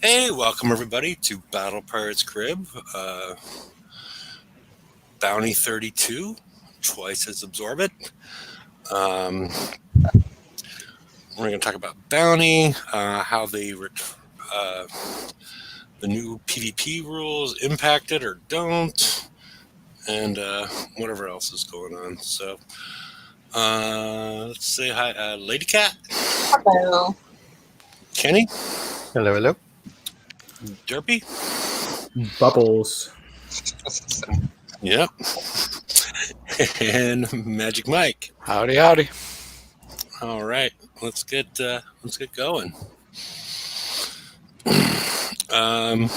Hey, welcome everybody to Battle Pirates Crib, Bounty 32, twice as absorbent. Um, we're going to talk about Bounty, how uh, the new PvP rules impact it or don't, and whatever else is going on. So, let's say hi, Lady Cat, Hello. Kenny, Hello, hello. Derpy. Bubbles. Yep. And Magic Mike. Howdy, howdy. All right, let's get going. Um,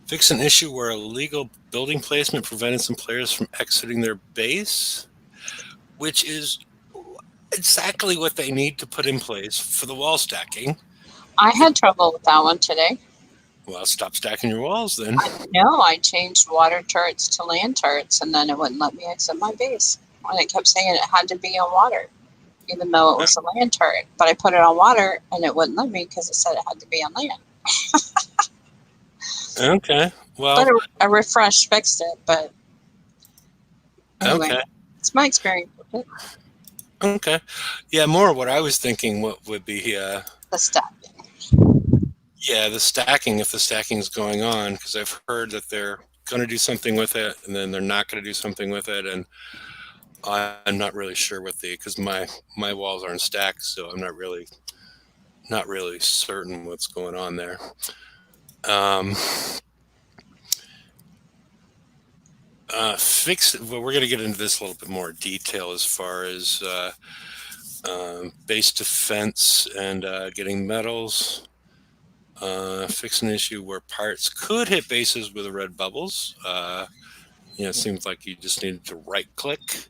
Fix an issue where illegal building placement prevented some players from exiting their base, which is exactly what they need to put in place for the wall stacking. I had trouble with that one today. Well, stop stacking your walls then. No, I changed water turrets to land turrets, and then it wouldn't let me exit my base. And it kept saying it had to be on water, even though it was a land turret. But I put it on water, and it wouldn't let me because it said it had to be on land. Okay. Well, But a refresh fixed it. But anyway, okay. it's my experience with it. Okay. Yeah, more what I was thinking what would be The stacking. the stacking if the stacking is going on, because I've heard that they're going to do something with it and then they're not going to do something with it, and I'm not really sure what because my walls aren't stacked, so I'm not really certain what's going on there. Well, we're going to get into this a little bit more detail as far as base defense and getting medals. Fix an issue where pirates could hit bases with red bubbles. It seems like you just needed to right click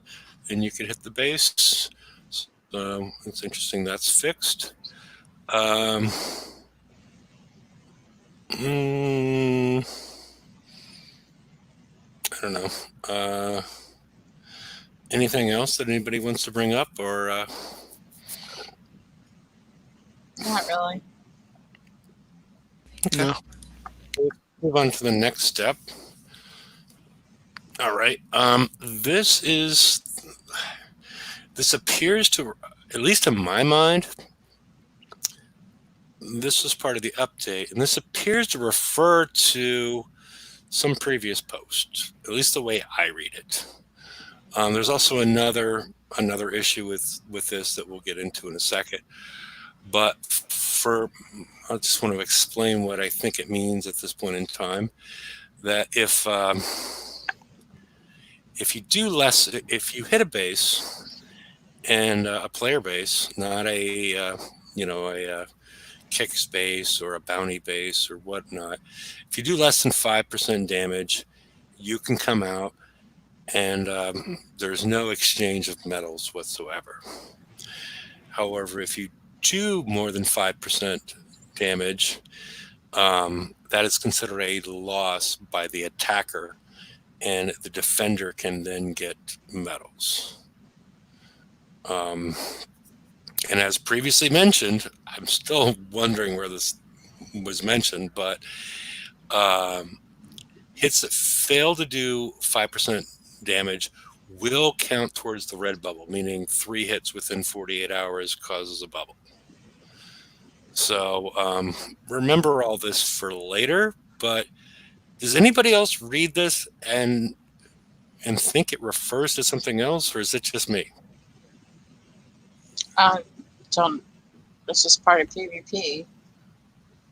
and you could hit the base. So it's interesting that's fixed. I don't know. Anything else that anybody wants to bring up, or Not really. okay. No. Move on to the next step. All right. This appears to, at least in my mind, this was part of the update, and this appears to refer to some previous post, at least the way I read it. There's also another issue with this that we'll get into in a second. But I just want to explain what I think it means at this point in time. That if you hit a base and a player base, not a kicks base or a bounty base or whatnot, if you do less than 5% damage, you can come out and there's no exchange of medals whatsoever. However, if you do more than 5% damage, that is considered a loss by the attacker, and the defender can then get medals. And as previously mentioned, I'm still wondering where this was mentioned, but hits that fail to do 5% damage will count towards the red bubble, meaning 3 hits within 48 hours causes a bubble. So remember all this for later, but does anybody else read this and think it refers to something else, or is it just me? This is part of PvP.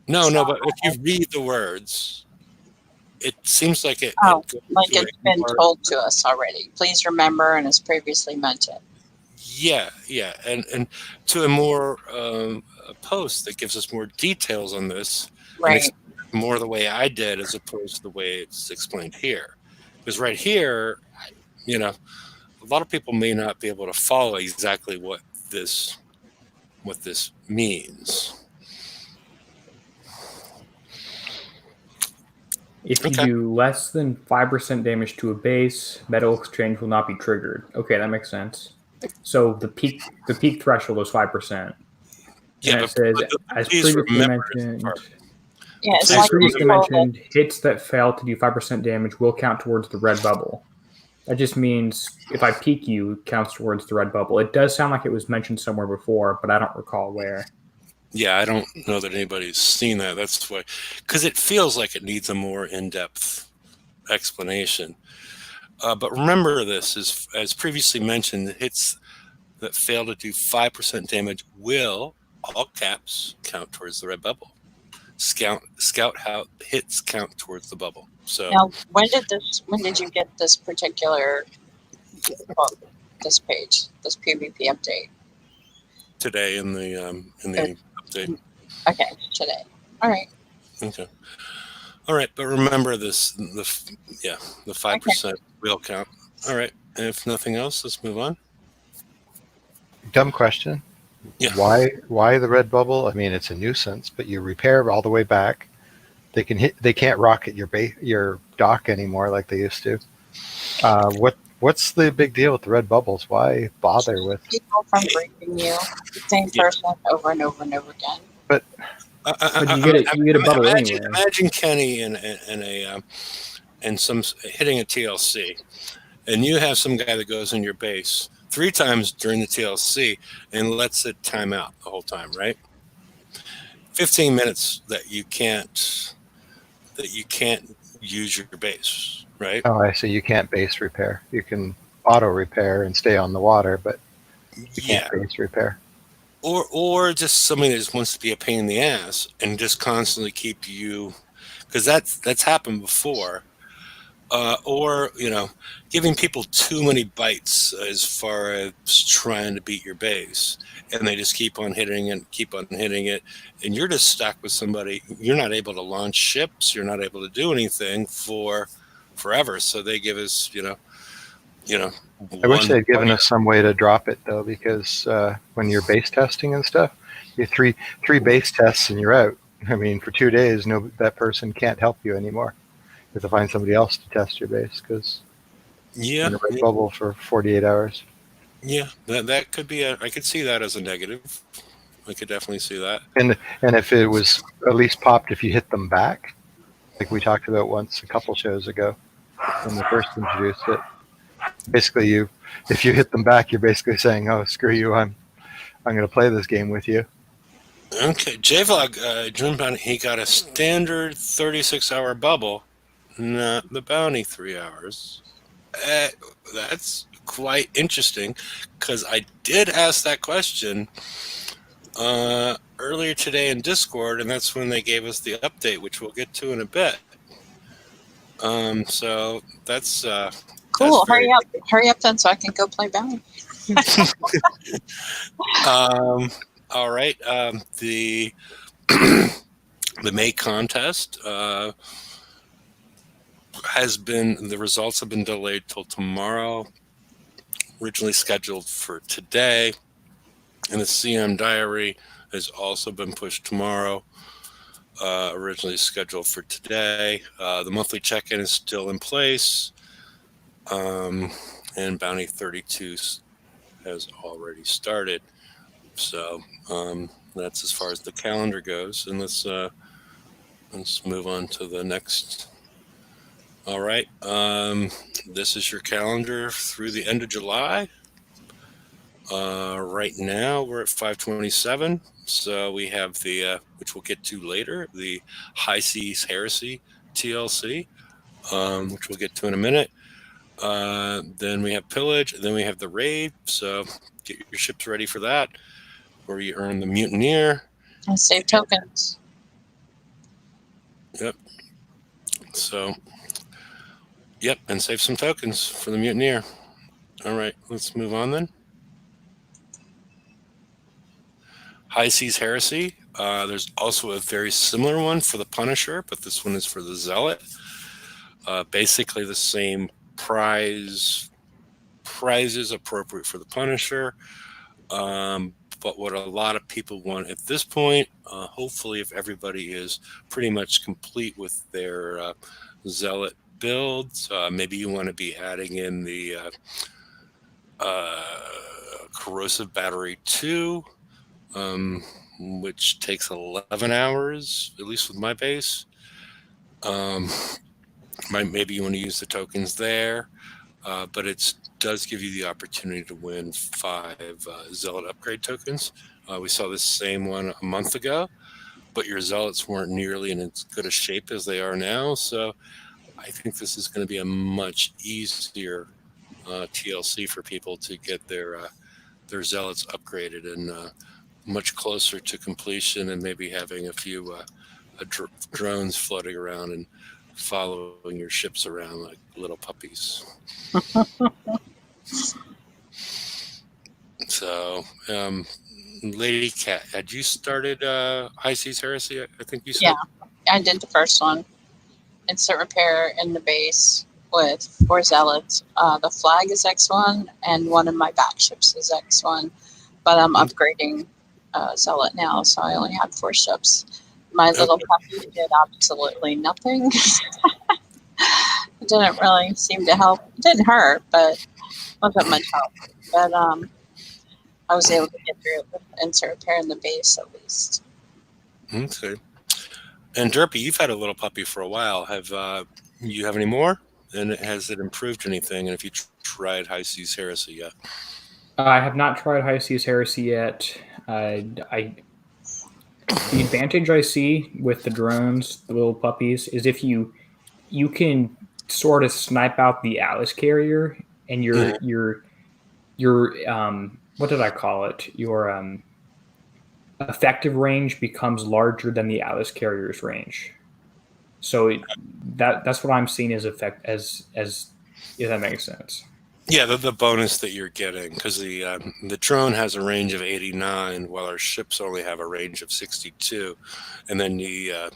No, but if you read the words, it seems like it. Like it's been told to us already. Please remember, and as previously mentioned. Yeah, and to a more a post that gives us more details on this, Right. More the way I did as opposed to the way it's explained here. Because right here, a lot of people may not be able to follow exactly what this means. If you do less than 5% damage to a base, medal exchange will not be triggered. Okay, that makes sense. So the peak threshold is 5%. And Yeah, it says, as please previously remember this mentioned, part. Yeah, it's Please as like you previously remember. told mentioned, hits that fail to do 5% damage will count towards the red bubble. That just means if I peek you, it counts towards the red bubble. It does sound like it was mentioned somewhere before, but I don't recall where. Yeah, I don't know that anybody's seen that. That's why, because it feels like it needs a more in-depth explanation. But remember this, as previously mentioned, the hits that fail to do 5% damage will, all caps, count towards the red bubble. Scout hits count towards the bubble. So now when did you get this particular this page, this PvP update? today in the update. Okay, today. All right. Okay. All right, but remember this: the 5% will count. All right. And if nothing else, let's move on. Dumb question. Yeah. Why the red bubble? I mean, it's a nuisance, but you repair all the way back. They can't rocket your dock anymore like they used to. What's the big deal with the red bubbles? Why bother with? People from breaking you, the same person over and over and over again. But But you get a bubble anyway. Imagine Kenny in a and some hitting a TLC, and you have some guy that goes in your base 3 times during the TLC and lets it time out the whole time, right? 15 minutes that you can't use your base, right? oh, I see. You can't base repair. You can auto repair and stay on the water, but you can't base repair. Or just somebody that just wants to be a pain in the ass and just constantly keep you, because that's happened before. Or giving people too many bites as far as trying to beat your base, and they just keep on hitting it, and you're just stuck with somebody. You're not able to launch ships. You're not able to do anything for forever. So they give us, I wish they'd given us some way to drop it though, because when you're base testing and stuff, you three base tests and you're out. I mean, for 2 days, that person can't help you anymore. You have to find somebody else to test your base because in a red bubble for 48 hours. Yeah, that could be I could see that as a negative. I could definitely see that. And if it was at least popped if you hit them back, like we talked about once a couple shows ago when we first introduced it. Basically, if you hit them back, you're basically saying, "Oh, screw you! I'm going to play this game with you." Okay, JVlog, Dream Bounty, he got a standard 36-hour bubble, not the bounty 3 hours. That's quite interesting, because I did ask that question earlier today in Discord, and that's when they gave us the update, which we'll get to in a bit. So that's cool. that's Hurry up then, so I can go play bounty. All right. The the May contest the results have been delayed till tomorrow. Originally scheduled for today, and the CM Diary has also been pushed tomorrow. Originally scheduled for today. The monthly check-in is still in place, and Bounty 32 has already started. So that's as far as the calendar goes, and let's move on to the next. All right, this is your calendar through the end of July. Right now we're at 527, so we have the which we'll get to later, the High Seas Heresy TLC, which we'll get to in a minute. Then we have Pillage, and then we have the Raid. So get your ships ready for that, where you earn the Mutineer. And save tokens. Yep. So, yep, and save some tokens for the Mutineer. All right, let's move on then. High Seas Heresy. There's also a very similar one for the Punisher, but this one is for the Zealot. Basically the same prizes appropriate for the Punisher. But what a lot of people want at this point, hopefully if everybody is pretty much complete with their Zealot builds, maybe you want to be adding in the Corrosive Battery 2, which takes 11 hours, at least with my base. Maybe you want to use the tokens there, but it does give you the opportunity to win 5 Zealot upgrade tokens. We saw this same one a month ago, but your Zealots weren't nearly in as good a shape as they are now. So I think this is going to be a much easier TLC for people to get their Zealots upgraded and much closer to completion, and maybe having a few drones floating around and following your ships around like little puppies. So, Lady Cat, had you started High Seas Heresy? I think you said. Yeah, I did the first one. Instant repair in the base with 4 zealots. The flag is X1, and one of my back ships is X1. But I'm upgrading zealot now, so I only have 4 ships. My little puppy did absolutely nothing. It didn't really seem to help. It didn't hurt, but wasn't much help. But I was able to get through it with insert repair in the base at least. Okay. And Derpy, you've had a little puppy for a while. Have you have any more? And has it improved anything? And if you tried High Seas Heresy yet? I have not tried High Seas Heresy yet. The advantage I see with the drones, the little puppies, is if you can sort of snipe out the Atlas carrier, and your what did I call it? Your effective range becomes larger than the Atlas carrier's range. So that's what I'm seeing as effect as if that makes sense. Yeah, the bonus that you're getting, because the drone has a range of 89, while our ships only have a range of 62, and then the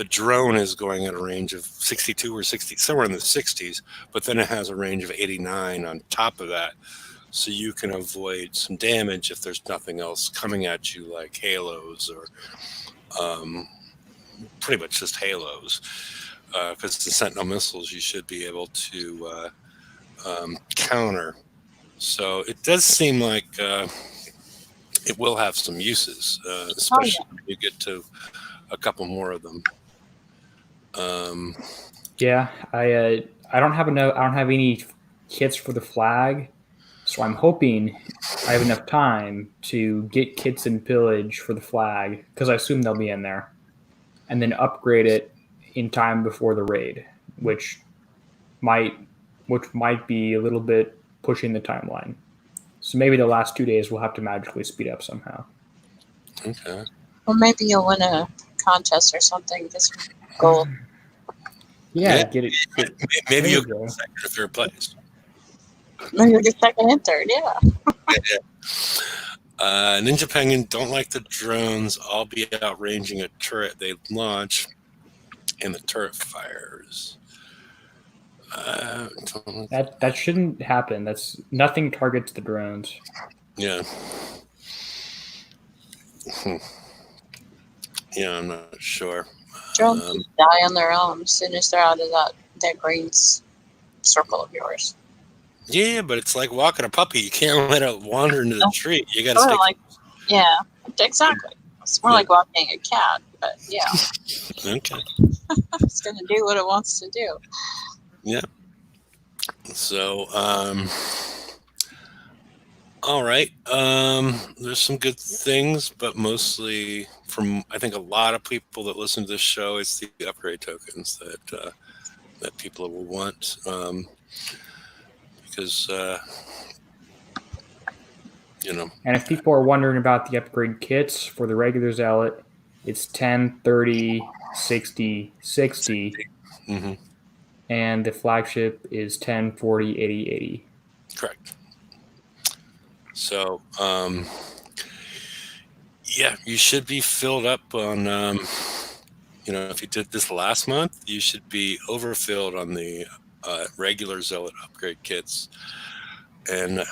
drone is going at a range of 62 or 60, somewhere in the 60s, but then it has a range of 89 on top of that, so you can avoid some damage if there's nothing else coming at you, like halos or pretty much just halos, because the Sentinel missiles you should be able to counter. So it does seem like it will have some uses, especially when you get to a couple more of them. Yeah, I don't have any kits for the flag, so I'm hoping I have enough time to get kits and pillage for the flag, because I assume they'll be in there, and then upgrade it in time before the raid, which might be a little bit pushing the timeline. So maybe the last 2 days will have to magically speed up somehow. Okay. Or maybe you'll win a contest or something. This gold. Yeah, Yeah. get it. Maybe you'll go. get second or third place. Maybe you'll get second and third. Yeah. Ninja Penguin don't like the drones. I'll be outranging a turret they launch, and the turret fires. That shouldn't happen. That's nothing targets the drones. Yeah. Yeah, I'm not sure. Drones die on their own as soon as they're out of that green circle of yours. Yeah, but it's like walking a puppy. You can't let it wander into the tree. You got to Sort stay. of like, yeah, exactly. It's more like walking a cat, but yeah, Okay. it's going to do what it wants to do. Yeah. So, all right. There's some good things, but mostly from, I think, a lot of people that listen to this show, it's the upgrade tokens that people will want. Because, And if people are wondering about the upgrade kits for the regular Zealot, it's 10, 30, 60, 60. Mm-hmm. And the flagship is 10, 40, 80, 80. Correct. So, yeah, you should be filled up on, if you did this last month, you should be overfilled on the regular Zealot upgrade kits. And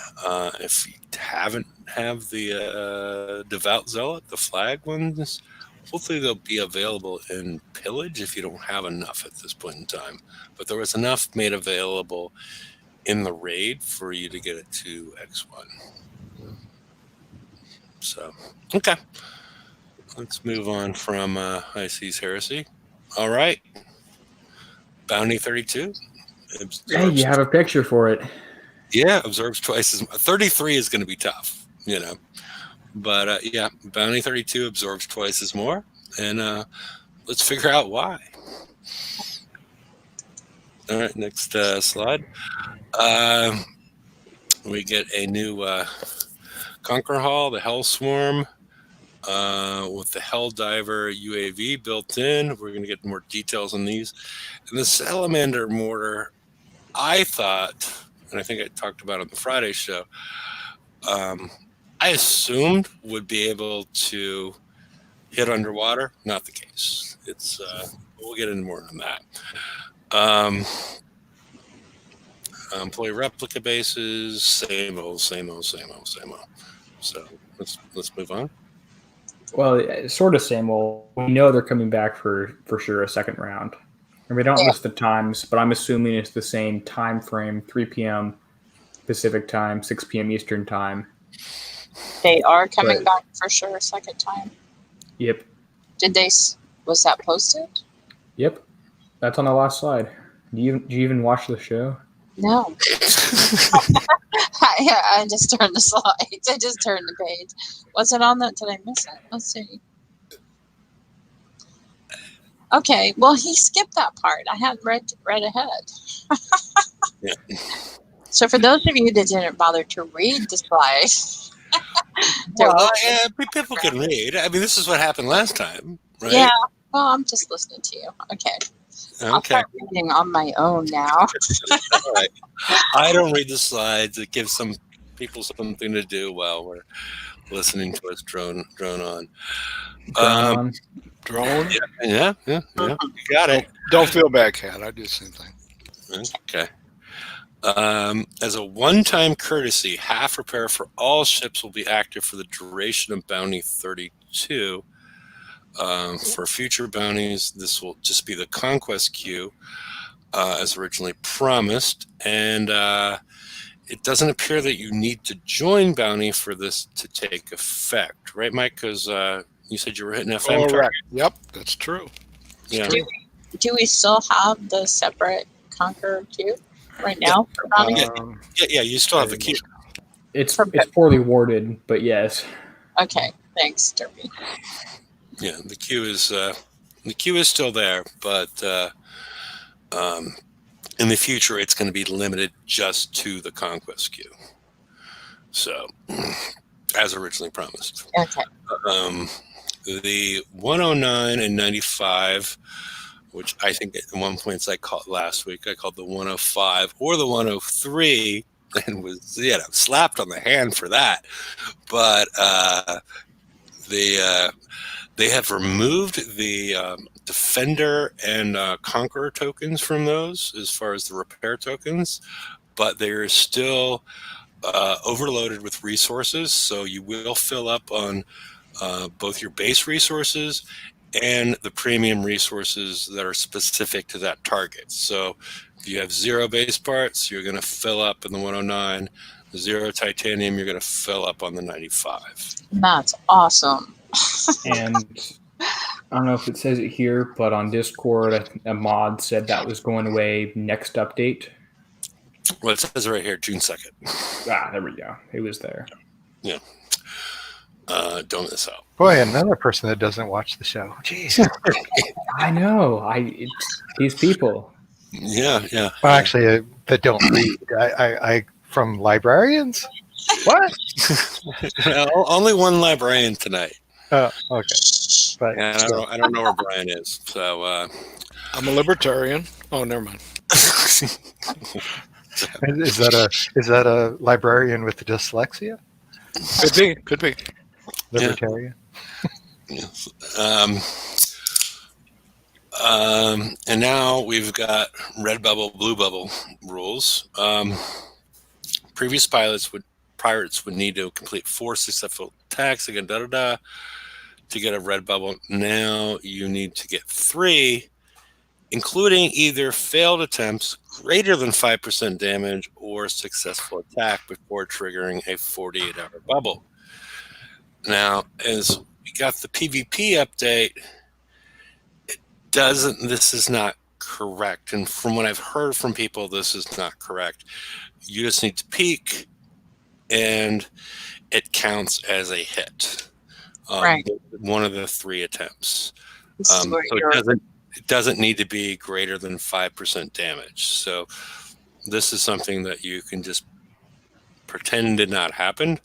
if you haven't have the Devout Zealot, the flag ones, hopefully they'll be available in pillage if you don't have enough at this point in time. But there was enough made available in the raid for you to get it to X1. So, okay. let's move on from High Seas Heresy. All right. Bounty 32. Hey, you have a picture for it. Yeah, absorbs twice as much. 33 is going to be tough, But yeah, Bounty 32 absorbs twice as more. And let's figure out why. All right, next slide. We get a new Conquer Hall, the Hell Swarm, with the Hell Diver UAV built in. We're going to get more details on these. And the Salamander Mortar, I thought, and I think I talked about it on the Friday show, I assumed would be able to hit underwater. Not the case. It's we'll get into more on that. Employee replica bases, same old. So let's move on. Well, it's sort of same old. We know they're coming back for sure a second round. And we don't list the times, but I'm assuming it's the same time frame, 3 p.m. Pacific time, 6 p.m. Eastern time. They are coming back for sure a second time. Yep. Was that posted? Yep. That's on the last slide. Do you even watch the show? No. I just turned the slides. I just turned the page. Was it on that? Did I miss it? Let's see. Okay. Well, he skipped that part. I hadn't read ahead. Yeah. So for those of you that didn't bother to read the slides, well, yeah, people can read. I mean, this is what happened last time, right? Yeah. Well, I'm just listening to you. Okay. I'll Okay. start reading on my own now. All right. I don't read the slides. It gives some people something to do while we're listening to us drone on. Drone? Yeah. You got it. Don't feel bad, Cat. I do the same thing. Okay. As a one-time courtesy, half repair for all ships will be active for the duration of Bounty 32. For future bounties, this will just be the Conquest queue, as originally promised. And it doesn't appear that you need to join Bounty for this to take effect. Right, Mike? Because you said you were hitting FM. Correct. Yep, that's true. Yeah. Do we still have the separate Conqueror queue right now for bounty? Yeah, you still have the queue. It's poorly worded, but yes. Okay, thanks, Derby. Yeah, the queue is still there, but in the future it's going to be limited just to the Conquest queue. So, as originally promised. Okay. The 109 and 95, which I think at one point I called last week, I called the 105 or the 103, and was slapped on the hand for that. But they have removed the Defender and Conqueror tokens from those as far as the repair tokens, but they're still overloaded with resources. So you will fill up on both your base resources and the premium resources that are specific to that target. So if you have 0 base parts, you're going to fill up in the 109. 0 titanium, you're going to fill up on the 95. That's awesome. And I don't know if it says it here, but on Discord, a mod said that was going away next update. Well, it says right here, June 2nd. There we go. It was there. Yeah. Don't miss out. Boy, another person that doesn't watch the show. Jeez. I know. It's these people. Yeah. Well, actually, that don't read. I from librarians. What? Well, only one librarian tonight. Oh, okay. But And I don't know where Brian is. So I'm a libertarian. Oh, never mind. is that a librarian with dyslexia? Could be. Libertarian. Yes. And now we've got red bubble, blue bubble rules. Previous pirates would need to complete 4 successful attacks again, to get a red bubble. Now you need to get 3, including either failed attempts greater than 5% damage or successful attack before triggering a 48-hour bubble. Now, as we got the PvP update, this is not correct. And from what I've heard from people, this is not correct. You just need to peek and it counts as a hit. Right. One of the 3 attempts. This is where So you're- it doesn't need to be greater than 5% damage. So this is something that you can just pretend did not happen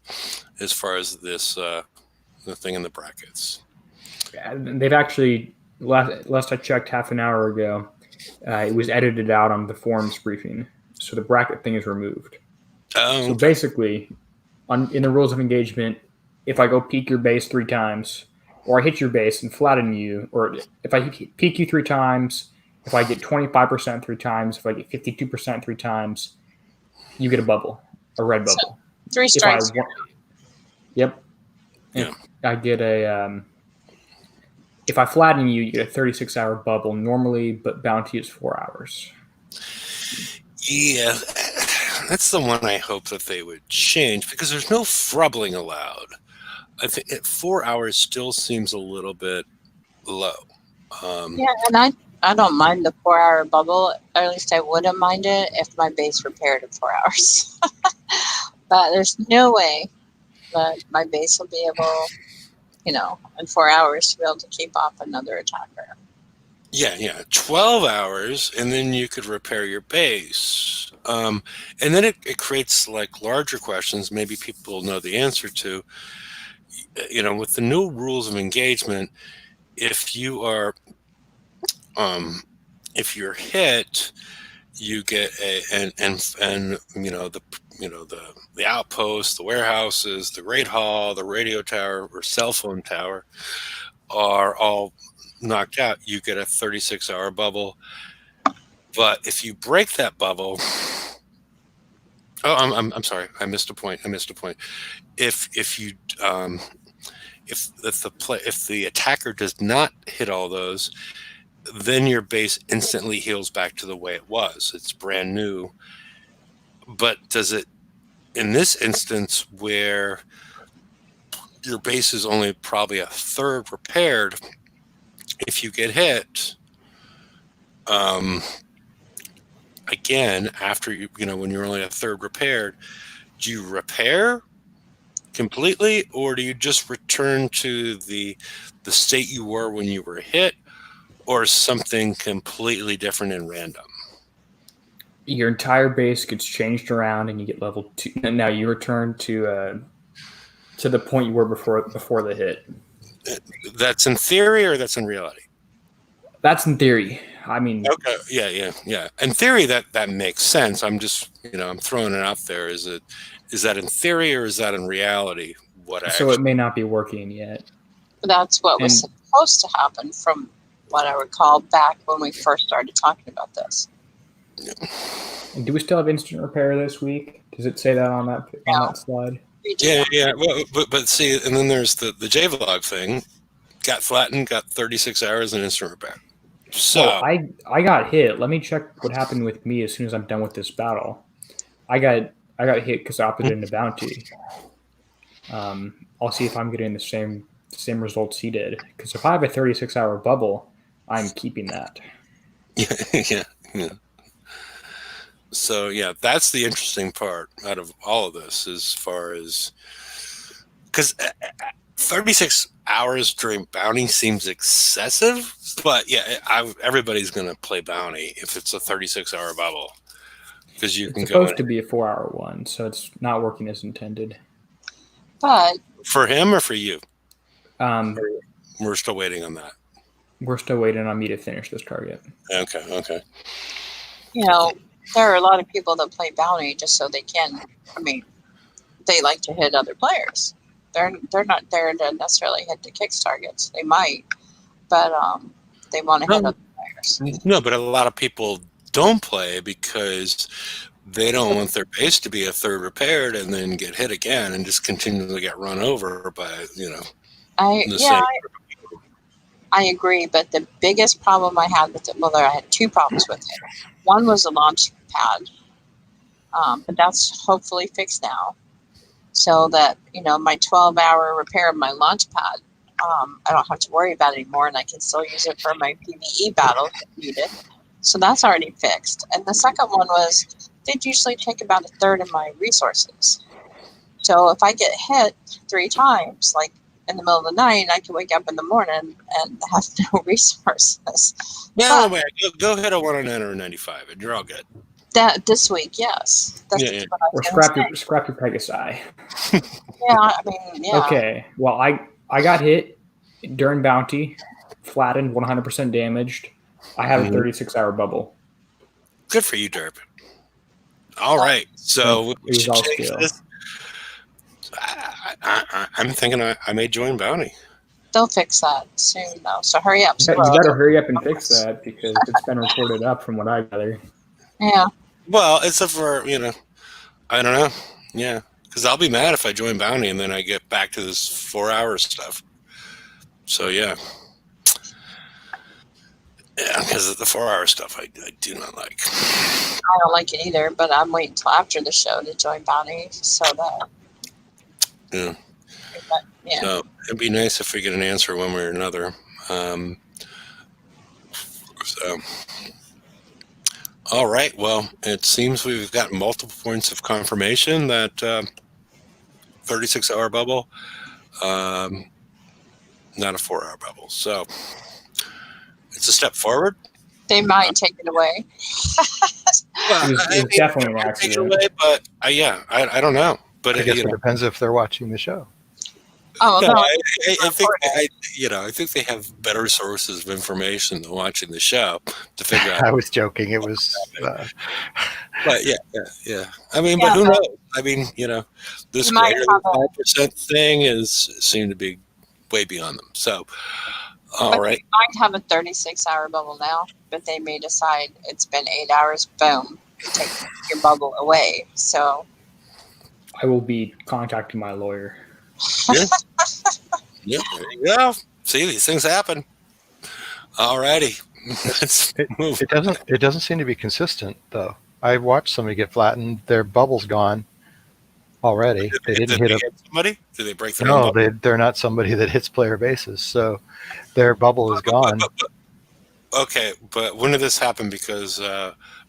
as far as this the thing in the brackets. They've actually, last I checked half an hour ago, it was edited out on the forums briefing. So the bracket thing is removed. So basically, in the rules of engagement, if I go peek your base 3 times, or I hit your base and flatten you, or if I peek you 3 times, if I get 25% 3 times, if I get 52% 3 times, you get a bubble, a red bubble. 3 strikes. Yep. Yeah. I get a. If I flatten you, you get a 36-hour bubble normally, but bounty is 4 hours. Yeah, that's the one I hope that they would change because there's no frubbling allowed. I think 4 hours still seems a little bit low. Yeah, and I don't mind the 4-hour bubble. Or at least I wouldn't mind it if my base repaired in 4 hours. But there's no way that my base will be able, in 4 hours to be able to keep off another attacker. Yeah, 12 hours, and then you could repair your base. And then it creates like larger questions. Maybe people know the answer to. With the new rules of engagement, if you are, if you're hit, you get the outpost, the warehouses, the Great Hall, the radio tower or cell phone tower are all knocked out. You get a 36-hour bubble. But if you break that bubble, I'm sorry, I missed a point. If the attacker does not hit all those, then your base instantly heals back to the way it was. It's brand new. But does it, in this instance where your base is only probably a third repaired, if you get hit, again, after when you're only a third repaired, do you repair completely, or do you just return to the state you were when you were hit, or something completely different and random? Your entire base gets changed around, and you get level 2. And now you return to the point you were before the hit. That's in theory, or that's in reality? That's in theory. I mean, okay, yeah. In theory, that makes sense. I'm just, I'm throwing it out there. Is that in theory, or is that in reality? So it may not be working yet. That's what was supposed to happen, from what I recall back when we first started talking about this. Yeah. And do we still have instant repair this week? Does it say that on that slide? Yeah. Well, but see, and then there's the JVlog thing. Got flattened, got 36 hours in instant repair. So I got hit. Let me check what happened with me as soon as I'm done with this battle. I got hit because I opted into bounty. I'll see if I'm getting the same results he did. Because if I have a 36-hour bubble, I'm keeping that. Yeah. So yeah, that's the interesting part out of all of this, as far as because 36 hours during bounty seems excessive, but yeah, everybody's going to play bounty if it's a 36-hour bubble, because you can go. It's supposed to be a 4-hour one, so it's not working as intended. But for him or for you? We're still waiting on that. We're still waiting on me to finish this target. Okay. There are a lot of people that play bounty just so they can. I mean, they like to hit other players. They're not there to necessarily hit the Kicks targets. They might, but they want to hit other players. No, but a lot of people don't play because they don't want their base to be a third repaired and then get hit again and just continue to get run over by I agree, but the biggest problem I had with it, I had 2 problems with it. One was the launch pad, but that's hopefully fixed now. So that, my 12-hour repair of my launch pad, I don't have to worry about it anymore, and I can still use it for my PvE battles if needed. So that's already fixed. And the second one was they'd usually take about a third of my resources. So if I get hit 3 times, like in the middle of the night, I can wake up in the morning and have no resources. No, But wait, go hit a 1 on 9 or a 95, and you're all good. that this week, yes, that's Yeah, yeah. what I Or was going to scrap your Pegasi. say. Yeah, I mean, yeah. Okay. Well, I got hit during bounty, flattened, 100% damaged. I have a 36-hour bubble. Good for you, Derp. All right, so It we was should all change skill. this. I'm thinking I may join Bounty. They'll fix that soon, though. So hurry up. You Squirrel. better hurry up and fix that because it's been reported up from what I gather. Yeah. Well, except for, I don't know. Yeah, because I'll be mad if I join Bounty and then I get back to this 4-hour stuff. So, yeah. Yeah, because of the 4-hour stuff I do not like. I don't like it either, but I'm waiting till after the show to join Bounty. So that. Yeah. But, yeah. So it'd be nice if we get an answer one way or another. All right. Well, it seems we've got multiple points of confirmation that 36-hour bubble, not a 4-hour bubble. So it's a step forward. They might take it away. Well, It was definitely an take it accident. away, but I don't know. But I guess it depends if they're watching the show. Oh, no, no. I think I think they have better sources of information than watching the show to figure out. I was joking. It was. But yeah. I mean, Yeah, but who but- knows? I mean, this You might greater have than a- 5% thing seem to be way beyond them. So, all But right. They might have a 36-hour bubble now, but they may decide it's been 8 hours. Boom, take your bubble away. So I will be contacting my lawyer. Yeah, there you go. See, these things happen. All righty. Let's move. It doesn't seem to be consistent though. I watched somebody get flattened. Their bubble's gone already. They didn't Did hit they hit somebody? Did they break their No, own bubble? they're not somebody that hits player bases. So their bubble is gone. Okay, but when did this happen? Because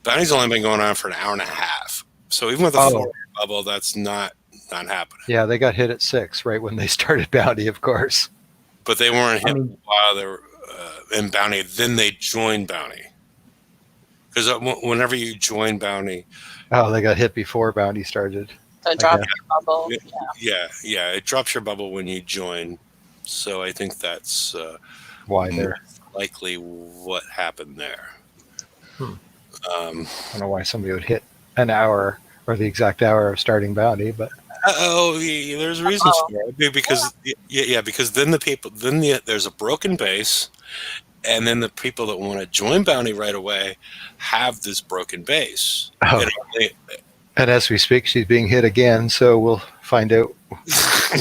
Bounty's only been going on for an hour and a half. So even with a 4-hour bubble, that's not happening. Yeah, they got hit at 6 right when they started Bounty, of course. But they weren't hit I mean- while they were in Bounty. Then they joined Bounty. Because whenever you join Bounty, Oh, they got hit before Bounty started. the drop guess. your bubble. Yeah. it drops your bubble when you join. So I think that's Why they're likely what happened there. I don't know why somebody would hit an hour or the exact hour of starting Bounty, but There's reasons for it because because then there's a broken base, and then the people that want to join Bounty right away have this broken base. Oh. And as we speak, she's being hit again, so we'll find out.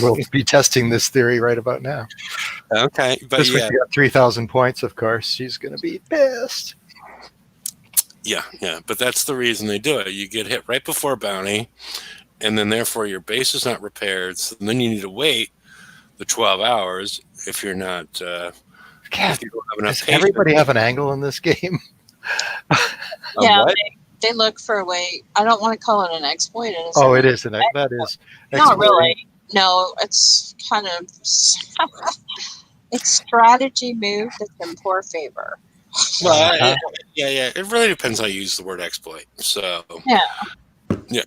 We'll be testing this theory right about now. Okay, but This week she got 3,000 points, of course. She's going to be pissed. yeah, but that's the reason they do it. You get hit right before Bounty, and then therefore your base is not repaired. So then you need to wait the 12 hours if you're not. If you don't have enough Does patience. everybody have an angle in this game? Yeah, what? they look for a way. I don't want to call it an exploit. Oh, it is. That is. Not really. No, it's kind of it's strategy move that's in poor favor. Well, yeah. It really depends how you use the word exploit. So Yeah.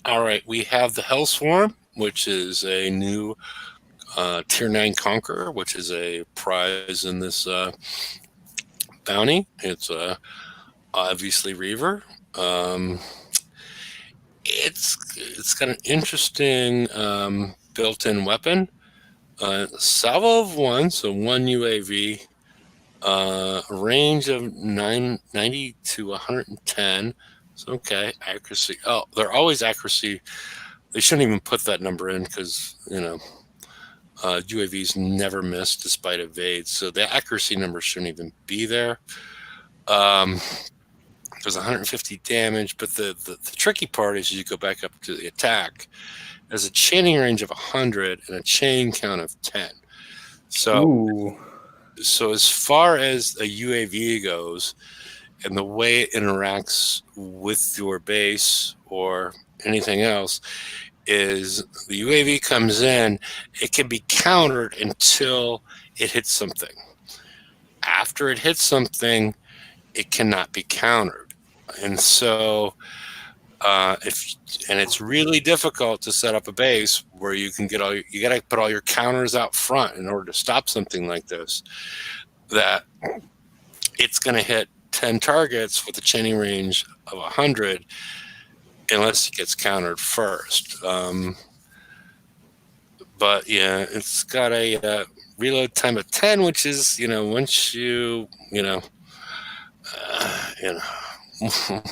All right, we have the Hellswarm, which is a new Tier 9 Conqueror, which is a prize in this bounty. It's obviously Reaver. It's got an interesting built-in weapon. Salvo of 1, so 1 UAV. Range of 90 to 110. So, okay, accuracy. Oh, they're always accuracy. They shouldn't even put that number in because, UAVs never miss despite evades. So the accuracy number shouldn't even be there. There's 150 damage, but the tricky part is you go back up to the attack, has a chaining range of 100 and a chain count of 10. So, Ooh. so as far as a UAV goes, and the way it interacts with your base or anything else, is the UAV comes in, it can be countered until it hits something. After it hits something, it cannot be countered. And so it's really difficult to set up a base where you can get you got to put all your counters out front in order to stop something like this, that it's going to hit 10 targets with a chaining range of 100 unless it gets countered first. But yeah, it's got a reload time of 10, which is, once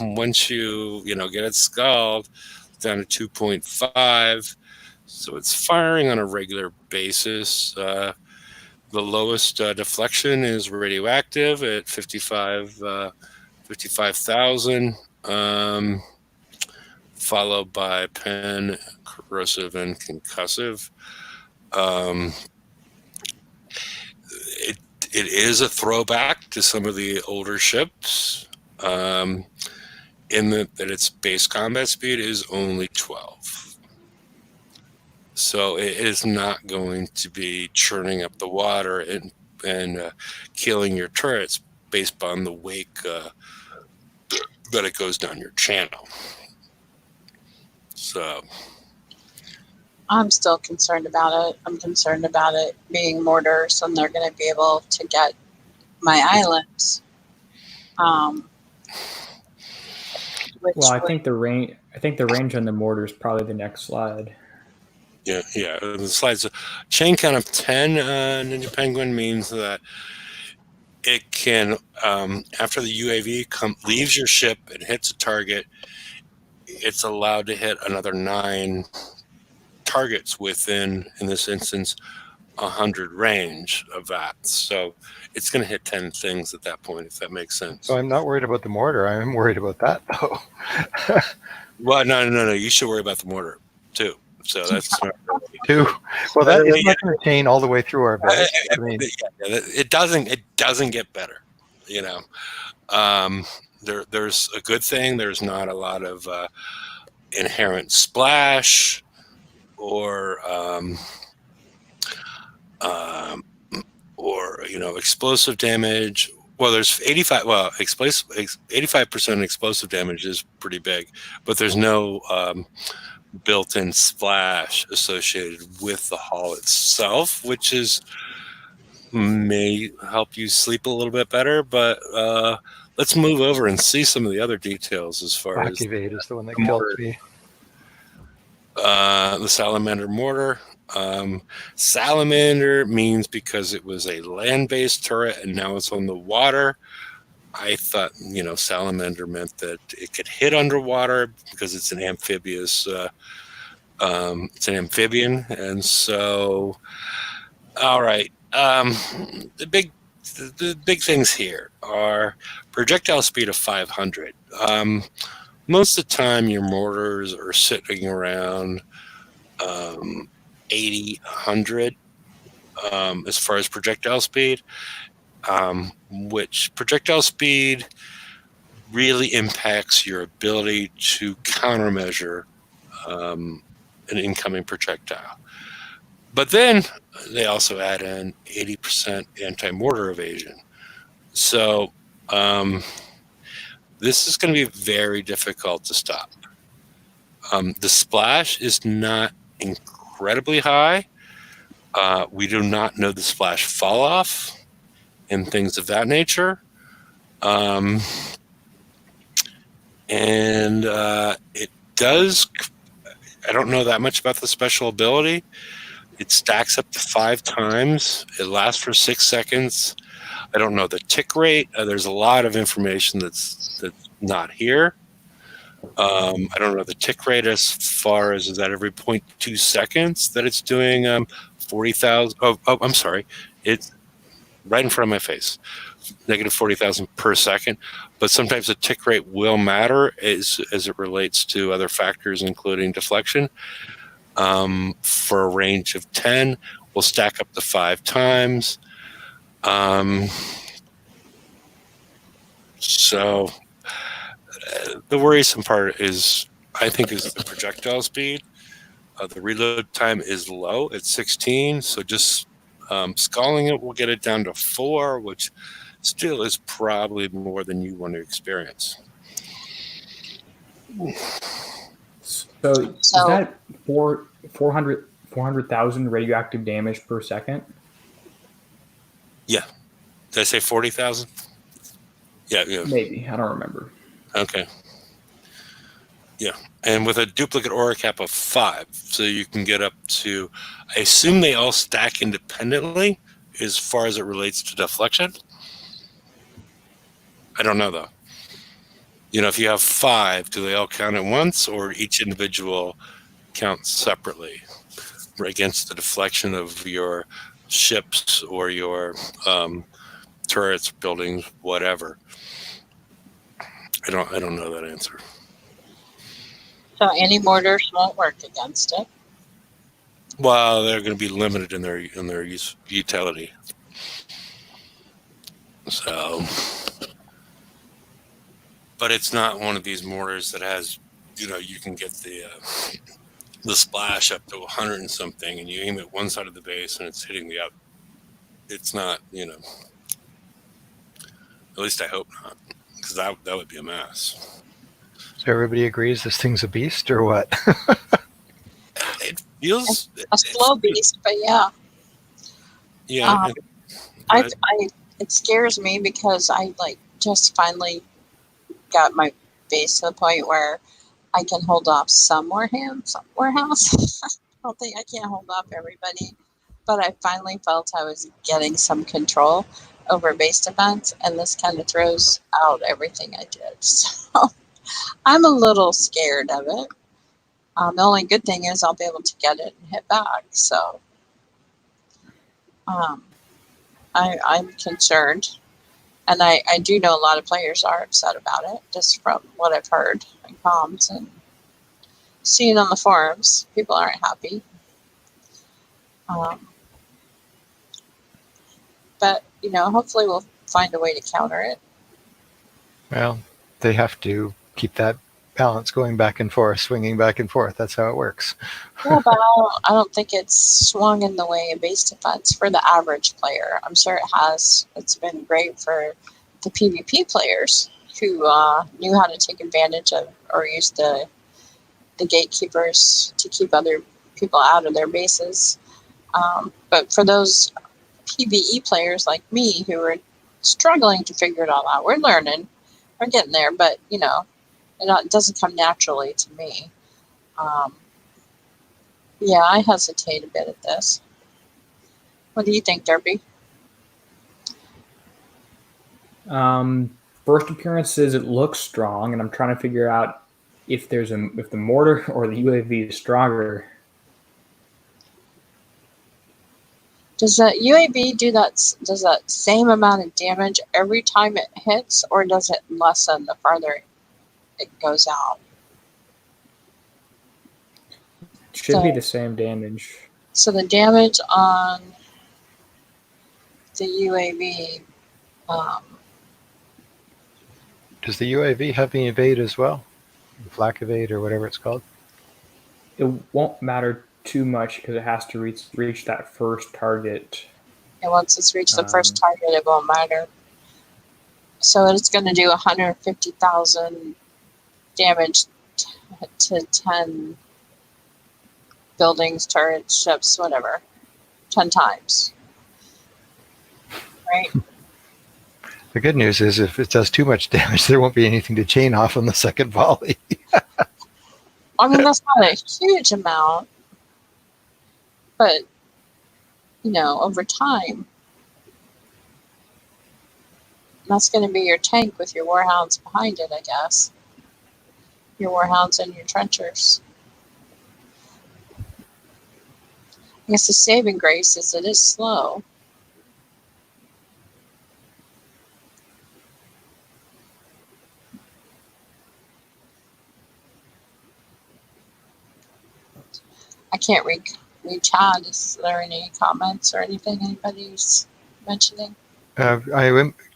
once you get it skulled, down to 2.5. So it's firing on a regular basis. The lowest deflection is radioactive at 55,000, followed by pen, corrosive, and concussive. It is a throwback to some of the older ships, in that its base combat speed is only 12. So it is not going to be churning up the water and killing your turrets based on the wake that it goes down your channel. So I'm still concerned about it. I'm concerned about it being mortars, and they're going to be able to get my islands. Well, I think the range on the mortar is probably the next slide. Yeah. The slides, chain count of 10, Ninja Penguin, means that it can, after the UAV leaves your ship and hits a target, it's allowed to hit another 9 targets within, in this instance, 100 range of that. So it's going to hit 10 things at that point, if that makes sense. So I'm not worried about the mortar. I'm worried about that, though. Well, no. You should worry about the mortar, too. So that's not really... Too. Well, that is not going to chain all the way through our base. I mean, it doesn't get better. There's a good thing. There's not a lot of inherent splash or explosive damage. Well, there's 85% explosive damage is pretty big, but there's no built-in splash associated with the hull itself, which may help you sleep a little bit better. But let's move over and see some of the other details as far as Activate is the one that kills me. The Salamander mortar. Salamander means because it was a land-based turret and now it's on the water. I thought, Salamander meant that it could hit underwater because it's an amphibious, it's an amphibian. And so, all right. The big things here are projectile speed of 500. Most of the time your mortars are sitting around 80, 100 as far as projectile speed, which projectile speed really impacts your ability to countermeasure an incoming projectile. But then they also add in 80% anti-mortar evasion. So this is going to be very difficult to stop. The splash is not incredibly high. We do not know the splash fall off and things of that nature. It does, I don't know that much about the special ability. It stacks up to 5 times. It lasts for 6 seconds. I don't know the tick rate. There's a lot of information that's not here. I don't know the tick rate as far as is that every 0.2 seconds that it's doing 40,000. Oh, I'm sorry. It's right in front of my face. Negative 40,000 per second. But sometimes the tick rate will matter as it relates to other factors, including deflection. for a range of 10. We'll stack up to 5 times. So the worrisome part is, I think, is the projectile speed. The reload time is low at 16, so just sculling it will get it down to 4, which still is probably more than you want to experience. So is that 400,000 radioactive damage per second? Yeah. Did I say 40,000? Yeah. Maybe. I don't remember. Okay. Yeah. And with a duplicate aura cap of 5, so you can get up to, I assume they all stack independently as far as it relates to deflection. I don't know, though. If you have 5, do they all count at once, or each individual counts separately against the deflection of your ships or your turrets, buildings, whatever? I don't know that answer. So anti-mortars won't work against it. Well, they're going to be limited in their utility. So, but it's not one of these mortars that has, you can get the splash up to 100 and something, and you aim at one side of the base and it's hitting the other. It's not, at least I hope not, because that would be a mess. So everybody agrees this thing's a beast, or what? It feels A slow beast, but yeah. Yeah. It scares me because I just finally got my base to the point where I can hold off some warehouse. I don't think I can't hold off everybody, but I finally felt I was getting some control over base defense, and this kind of throws out everything I did. So I'm a little scared of it. The only good thing is I'll be able to get it and hit back. So I'm concerned. And I do know a lot of players are upset about it, just from what I've heard in comms and seeing on the forums. People aren't happy. But, hopefully we'll find a way to counter it. Well, they have to keep that balance going back and forth, swinging back and forth. That's how it works. Yeah, but I don't think it's swung in the way of base defense for the average player. I'm sure it has. It's been great for the PvP players who knew how to take advantage of or use the gatekeepers to keep other people out of their bases. But for those PvE players like me who are struggling to figure it all out, we're learning, we're getting there, but it doesn't come naturally to me. Yeah, I hesitate a bit at this. What do you think, Derby? First appearances, it looks strong, and I'm trying to figure out if the mortar or the UAV is stronger. Does that UAV does that same amount of damage every time it hits, or does it lessen the farther it goes out? Should be the same damage. So the damage on the UAV. Does the UAV have the evade as well? Flak evade or whatever it's called? It won't matter too much because it has to reach that first target. And once it's reached the first target, it won't matter. So it's going to do 150,000 damage to 10 buildings, turrets, ships, whatever, 10 times. Right? The good news is if it does too much damage, there won't be anything to chain off on the second volley. I mean, that's not a huge amount, but, over time, that's going to be your tank with your warhounds behind it, I guess. Your warhounds and your trenchers. I guess the saving grace is it is slow. I can't reach out. Is there any comments or anything anybody's mentioning?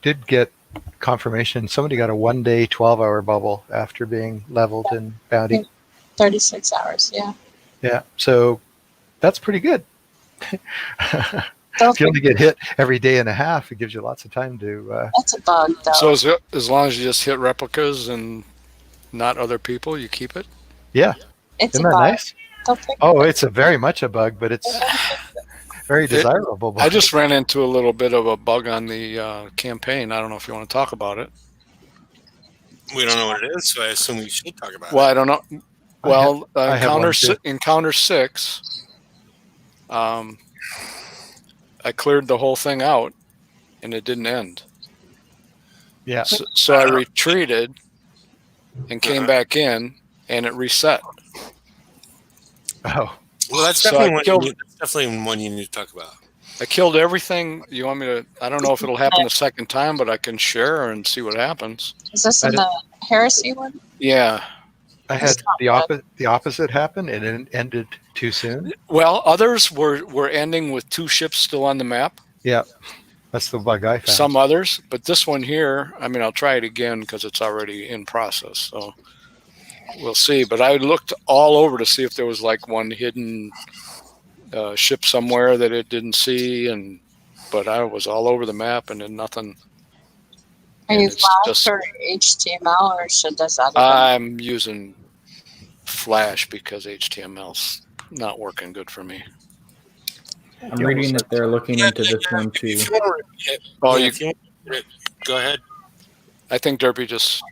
Did get confirmation. Somebody got a 1 day, 12-hour bubble after being leveled in Bounty. 36 hours, yeah. Yeah, so that's pretty good. Don't If you only get hit every day and a half, it gives you lots of time to. That's a bug, though. So as long as you just hit replicas and not other people, you keep it? Yeah, It's isn't a that bug. nice? Don't pick Oh, it's very much a bug, but it's very desirable. Bug. I just ran into a little bit of a bug on the campaign. I don't know if you want to talk about it. We don't know what it is, so I assume we should talk about Well, it. I don't know. I Well, have one too. encounter 6. I cleared the whole thing out, and it didn't end. Yeah, So I retreated and came back in, and it reset. oh, Well, that's So definitely, I one killed- that's definitely one you need to talk about. I killed everything. You want me to? I don't know if it'll happen the second time, but I can share and see what happens. Is this in the heresy one? Yeah. I had the opposite happen, and it ended too soon. Well, others were ending with 2 ships still on the map. Yeah, that's the bug I found. Some others, but this one here, I mean, I'll try it again because it's already in process. So we'll see. But I looked all over to see if there was like one hidden ship somewhere that it didn't see, but I was all over the map and then nothing. Are And you it's Flash just- or HTML, or does that? I'm using Flash because HTML's not working good for me. I'm reading that they're looking into this one too. If you want to, Oh, yeah, you, if you want, go ahead. I think Derpy just.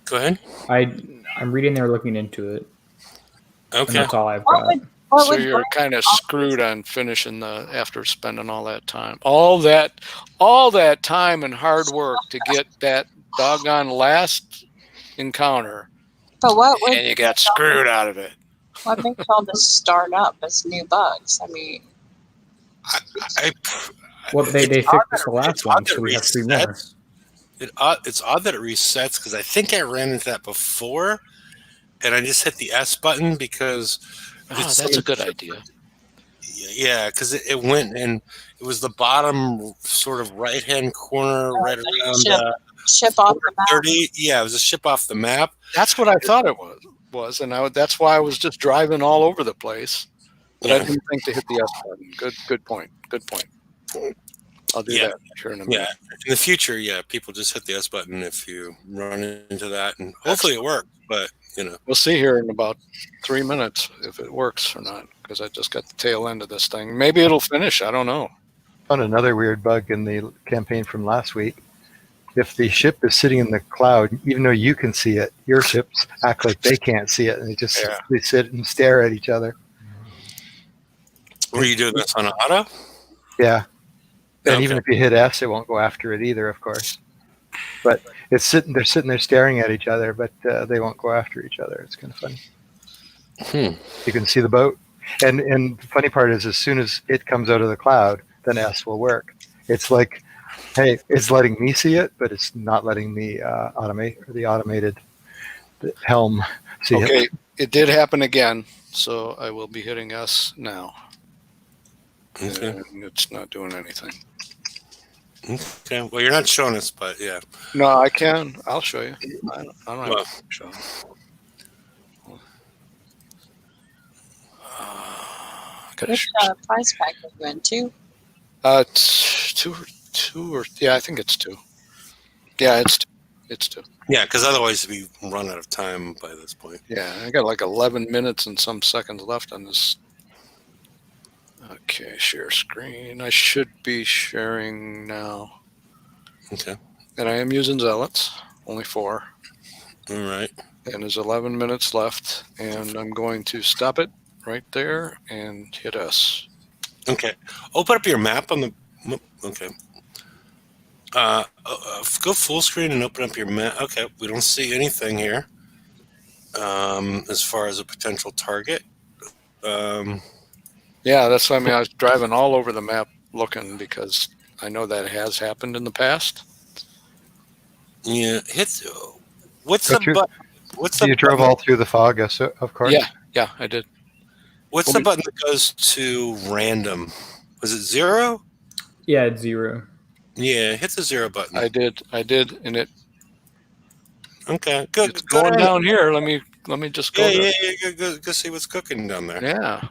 Go ahead. I'm reading they're looking into it, and Okay. that's all I've What got. would, what So would you're kind of screwed on finishing after spending all that time, all that time and hard work to get that doggone last encounter, but what would and you got screwed out of it. what makes all this start up as new bugs? I mean, I, Well, they it's fixed odd this the that- last it's one, odd that so we have 3 resets. more. It's odd that it resets because I think I ran into that before, and I just hit the S button because That's a good idea. yeah, because it went and it was the bottom sort of right hand corner, right around Ship. ship off the map. 30. Yeah, it was a ship off the map. That's what I thought it was, and that's why I was just driving all over the place. But I Yeah. didn't think to hit the S button. Good point. I'll do Yeah. that sure in a minute. Yeah, in the future, yeah, people just hit the S button if you run into that, and hopefully it works. But We'll see here in about 3 minutes if it works or not, because I just got the tail end of this thing. Maybe it'll finish. I don't know. Found another weird bug in the campaign from last week. If the ship is sitting in the cloud, even though you can see it, your ships act like they can't see it, and they sit and stare at each other. were you doing this on auto? Yeah. And Okay. even if you hit S, it won't go after it either, of course. But they're sitting there staring at each other, but they won't go after each other. It's kind of funny. You can see the boat. And the funny part is, as soon as it comes out of the cloud, then S will work. It's like, hey, it's letting me see it, but it's not letting me the automated helm see it. Okay, it did happen again, so I will be hitting S now. Okay. And it's not doing anything. Okay. Well, you're not showing us, but yeah. No, I can. I'll show you. I don't have Well. to show. Gotta Which price pack are you in? 2? It's two or yeah, I think it's 2. Yeah, it's 2. Yeah, because otherwise we run out of time by this point. Yeah, I got like 11 minutes and some seconds left on this. Okay, share screen. I should be sharing now, Okay. and I am using Zealots, only 4, All right. and there's 11 minutes left, and I'm going to stop it right there and hit S. Okay. Open up your map on the. Okay. Go full screen and open up your map. Okay, we don't see anything here. As far as a potential target. Yeah, that's what I mean. I was driving all over the map looking because I know that has happened in the past. Yeah. What's But the button? What's the You drove button? all through the fog, of course. Yeah, I did. What's the button that goes to random? Was it 0? Yeah, it's 0. Yeah, hit the 0 button. I did, and Okay, it's go going down. down here. Let me just go. Yeah, there. go see what's cooking down there. Yeah.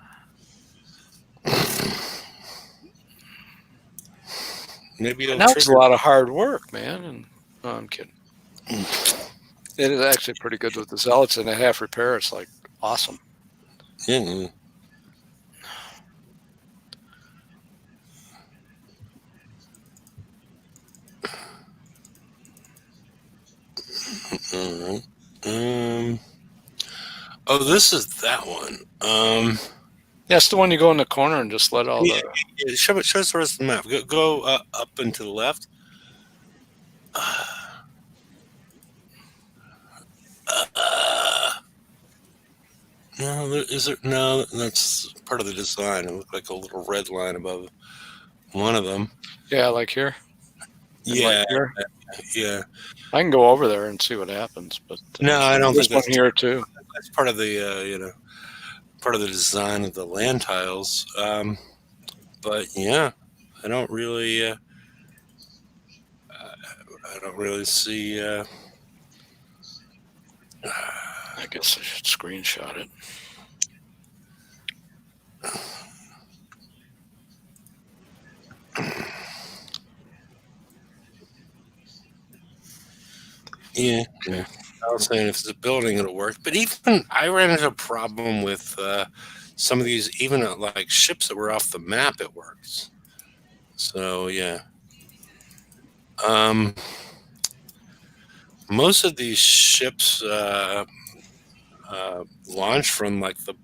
Maybe it'll That was a trigger. lot of hard work, man. And no, I'm kidding. It is actually pretty good with the zealots and a half repair. It's like awesome. Yeah. All right. Oh, this is that one. Yeah, it's the one you go in the corner and just let all Yeah, show us the rest of the map. Go up and to the left. No, is there? No, that's part of the design. It looked like a little red line above one of them. Yeah, like here. And Yeah, like here. yeah. I can go over there and see what happens, but No, I don't this think one here too. that's part of the part of the design of the land tiles. But yeah, I don't really see. I guess I should screenshot it. Yeah. I was saying if it's a building, it'll work. But even I ran into a problem with some of these, even like ships that were off the map, it works. So yeah. Most of these ships launch from like the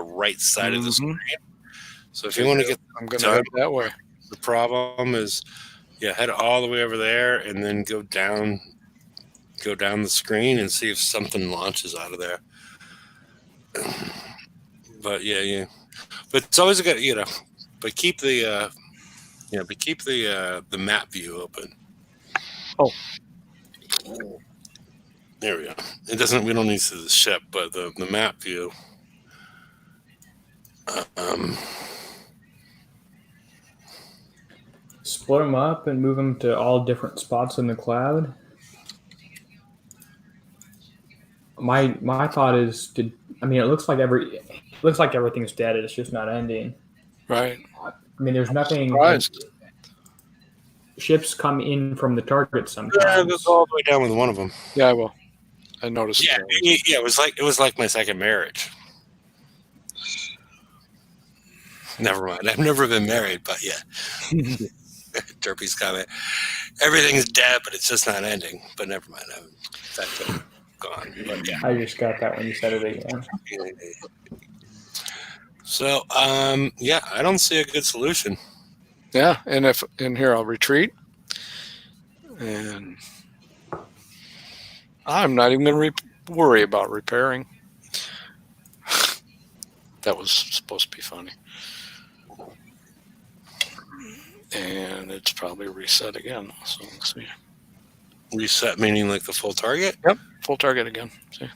right side of the screen. So if you want to get, I'm going to head that way. the problem is, head all the way over there and then go down the screen and see if something launches out of there. But yeah. But it's always a good, but keep the the map view open. Oh. There we go. We don't need to see the ship, but the map view. Split them up and move them to all different spots in the cloud. My thought is it looks like everything's dead. It's just not ending. Right. I mean, there's nothing. Surprised. Ships come in from the target sometimes. Yeah, go all the way down with one of them. Yeah, I will. I noticed. Yeah, it was like my second marriage. Never mind. I've never been married, but yeah. Derpy's comment. Everything's dead, but it's just not ending. But never mind. That's gone. But yeah. I just got that when you said it again. So, I don't see a good solution. Yeah, and if in here I'll retreat, and I'm not even going to worry about repairing. That was supposed to be funny. And it's probably reset again. So let's see. Reset meaning like the full target? Yep, full target again. See?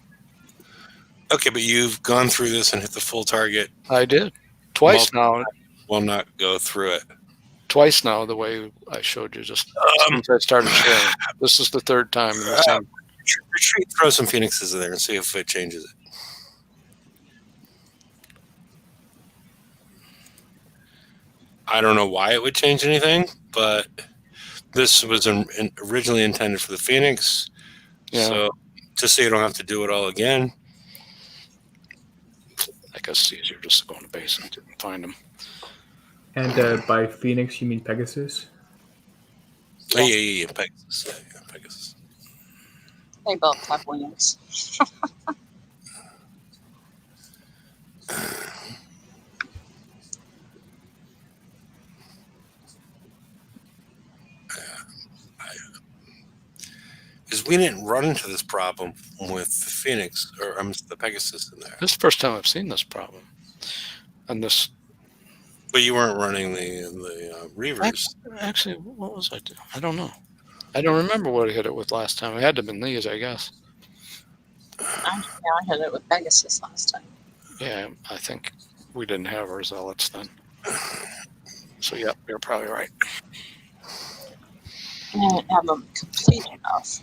Okay, but you've gone through this and hit the full target. I did. Twice now. Will not go through it. Twice now, the way I showed you just since I started sharing. This is the third time. Retreat, throw some phoenixes in there and see if it changes it. I don't know why it would change anything, but this was originally intended for the Phoenix. Yeah. So just so you don't have to do it all again. I guess it's easier just to go in the base and find them. And by Phoenix, you mean Pegasus? Oh, yeah, Pegasus. Yeah, Pegasus. They both have wings. Because we didn't run into this problem with the Phoenix or the Pegasus in there. This is the first time I've seen this problem. And this. But you weren't running the Reavers. Actually, what was I doing? I don't know. I don't remember what I hit it with last time. It had to have been these, I guess. I hit it with Pegasus last time. Yeah, I think we didn't have our zealots then. So yeah, you're probably right. I didn't have them complete enough.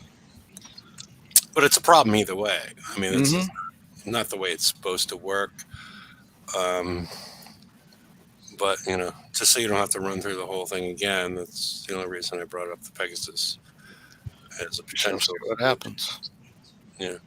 But it's a problem either way. I mean, it's Mhm. not the way it's supposed to work. But, just so you don't have to run through the whole thing again, that's the only reason I brought up the Pegasus as a We shall potential. see what happens. Yeah.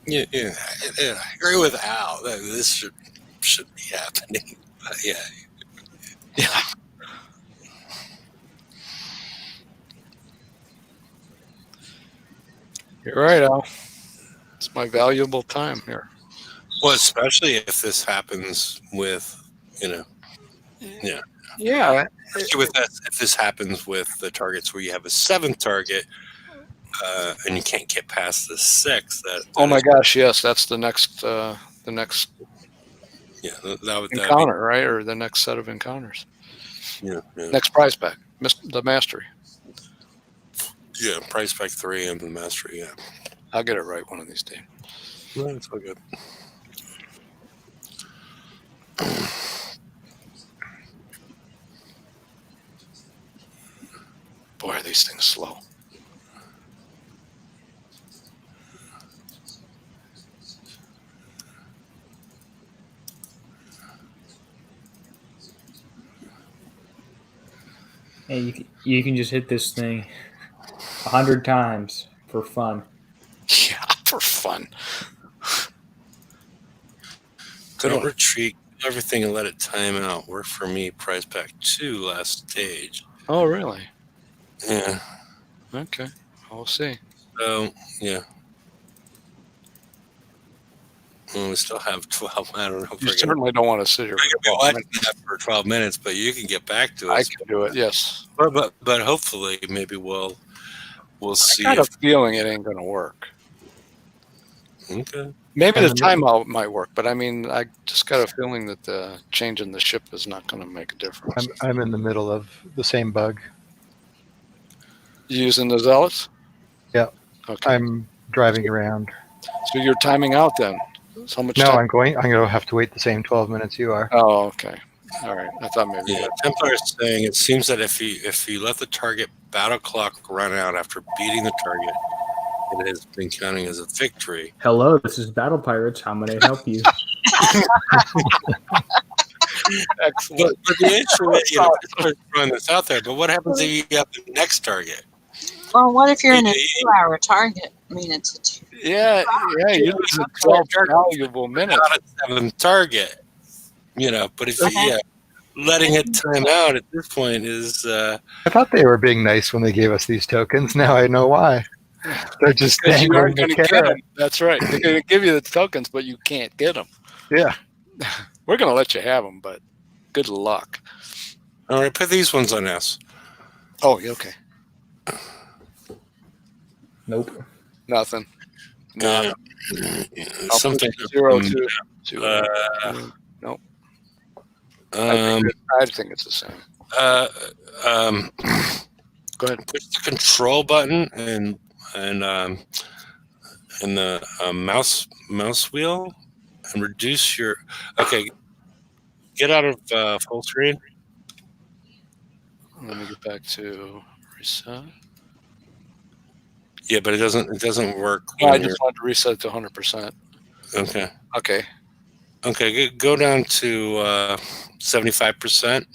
Yeah, I agree with Al that this should be happening. But yeah, Yeah. You're right, Al. It's my valuable time here. well, especially if this happens with, Yeah. especially if this happens with the targets where you have a 7th target and you can't get past the 6th. Oh my gosh, yes, that's the next Yeah, that would encounter, right? Or the next set of encounters. Yeah. Next prize pack, the mastery. Yeah, price pack 3 and the mastery. Yeah, I'll get it right one of these days. no, it's all good. Boy, are these things slow. Hey, you can just hit this thing 100 times for fun. Yeah, for fun. Don't retreat everything and let it time out. Work for me, prize pack 2 last stage. Oh, really? Yeah. Okay, we'll see. So, yeah. Well, we still have 12. I don't know if You we're certainly don't want to sit here going to be watching that for 12 minutes, but you can get back to I us. can do it, yes. But hopefully, maybe we'll see. I got a feeling it ain't going to work. Okay. Maybe the timeout might work, but I mean, I just got a feeling that the change in the ship is not going to make a difference. I'm in the middle of the same bug. You using the zealots? Yeah. Okay. I'm driving around. So you're timing out then? So how much No, time? I'm going to have to wait the same 12 minutes you are. Oh, okay. All right. I thought maybe. Yeah, Templar is saying it seems that if you let the target battle clock run out after beating the target, it has been counting as a victory. Hello, this is Battle Pirates. How may I help you? Excellent. But the issue is, throwing this out there. But what happens if you have the next target? Well, what if you're in a 2-hour target? I mean, it's a 2. Yeah, you lose 12 valuable minutes. Not a 7th target, But if letting it time out at this point is. I thought they were being nice when they gave us these tokens. Now I know why. They're just Because you dangling aren't going the to get carrot. them. That's right. They're going to give you the tokens, but you can't get them. Yeah. We're going to let you have them, but good luck. All right, put these ones on S. Oh, okay. Nope. Nothing. No. Something. 0, 2, 2. Nope. I think it's the same. Go ahead. Push the control button and the mouse wheel and reduce your. Okay, get out of full screen. Let me get back to reset. Yeah, but it doesn't work. No, I just wanted to reset to 100%. Okay. Okay. Go down to 75%.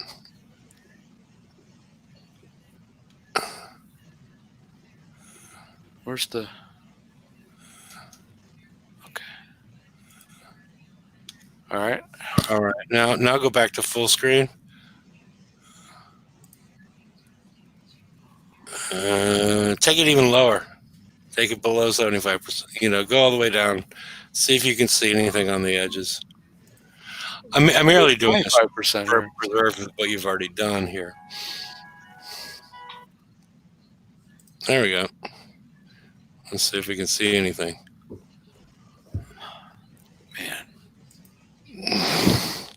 Where's the? Okay. All right. Now go back to full screen. Take it even lower. Take it below 75%. Go all the way down. See if you can see anything on the edges. I'm merely doing this 25%. for preserve what you've already done here. There we go. Let's see if we can see anything. Man.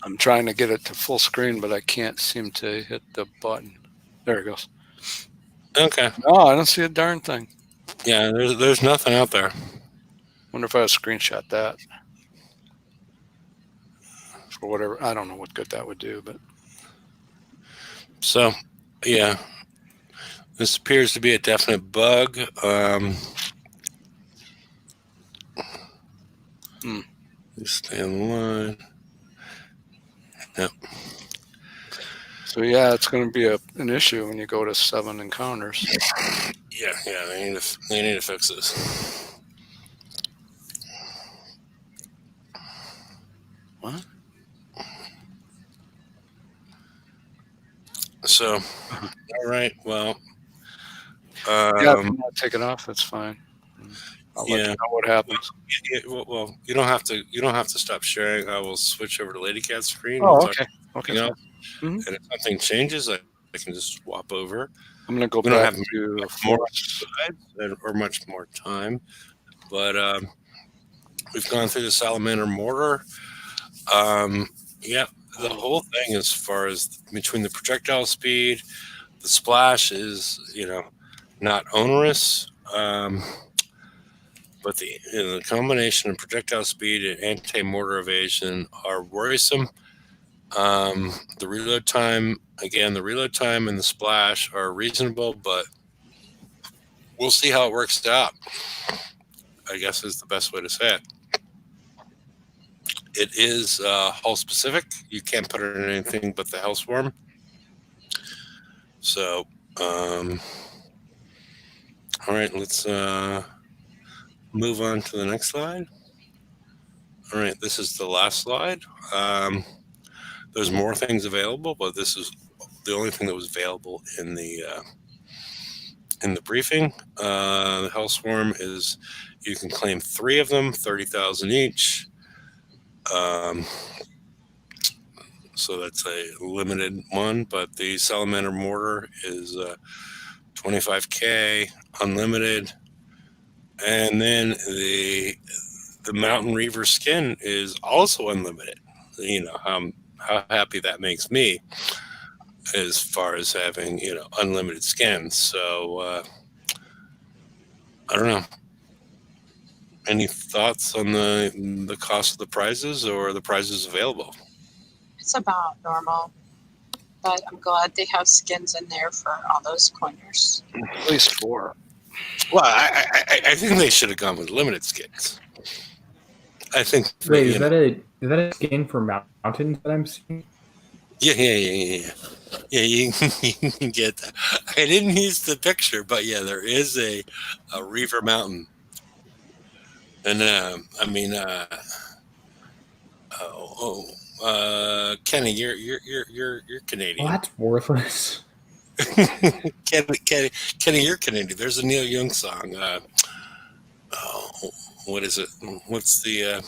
I'm trying to get it to full screen, but I can't seem to hit the button. There it goes. Okay. No, I don't see a darn thing. Yeah, there's nothing out there. Wonder if I screenshot that. For whatever, I don't know what good that would do, but So, yeah, this appears to be a definite bug. Just stay on the line. Yep. so yeah, it's going to be an issue when you go to 7 encounters. Yeah, they need to fix this. What? So, all right, well, Yeah, if you want to take it off, that's fine. I'll let you know what happens. well, you don't have to stop sharing. I will switch over to LadyCat's screen. Oh, We'll okay. talk Okay. else. Mhm. And if something changes, I can just swap over. I'm going to go We don't back have to more slides or much more time, but we've gone through the salamander mortar. Yeah, the whole thing, as far as between the projectile speed, the splash is not onerous, but the combination of projectile speed and anti-mortar evasion are worrisome. The reload time and the splash are reasonable, but we'll see how it works out, I guess is the best way to say it. It is hull specific. You can't put it in anything but the Hellswarm. So, all right, let's move on to the next slide. All right, this is the last slide. There's more things available, but this is the only thing that was available in the briefing. The Hellswarm is, you can claim 3 of them, 30,000 each. So that's a limited one, but the salamander mortar is 25K unlimited, and then the mountain reaver skin is also unlimited. How happy that makes me as far as having unlimited skin. So I don't know. Any thoughts on the cost of the prizes or the prizes available? It's about normal, but I'm glad they have skins in there for all those coiners. at least 4. Well, I think they should have gone with limited skins. I think. Wait, is that a skin for mountains that I'm seeing? Yeah. Yeah, you can get that. I didn't use the picture, but yeah, there is a Reaver Mountain, and Kenny, you're Canadian. Well, that's worthless. Kenny, you're Canadian. There's a Neil Young song. What is it? What's the?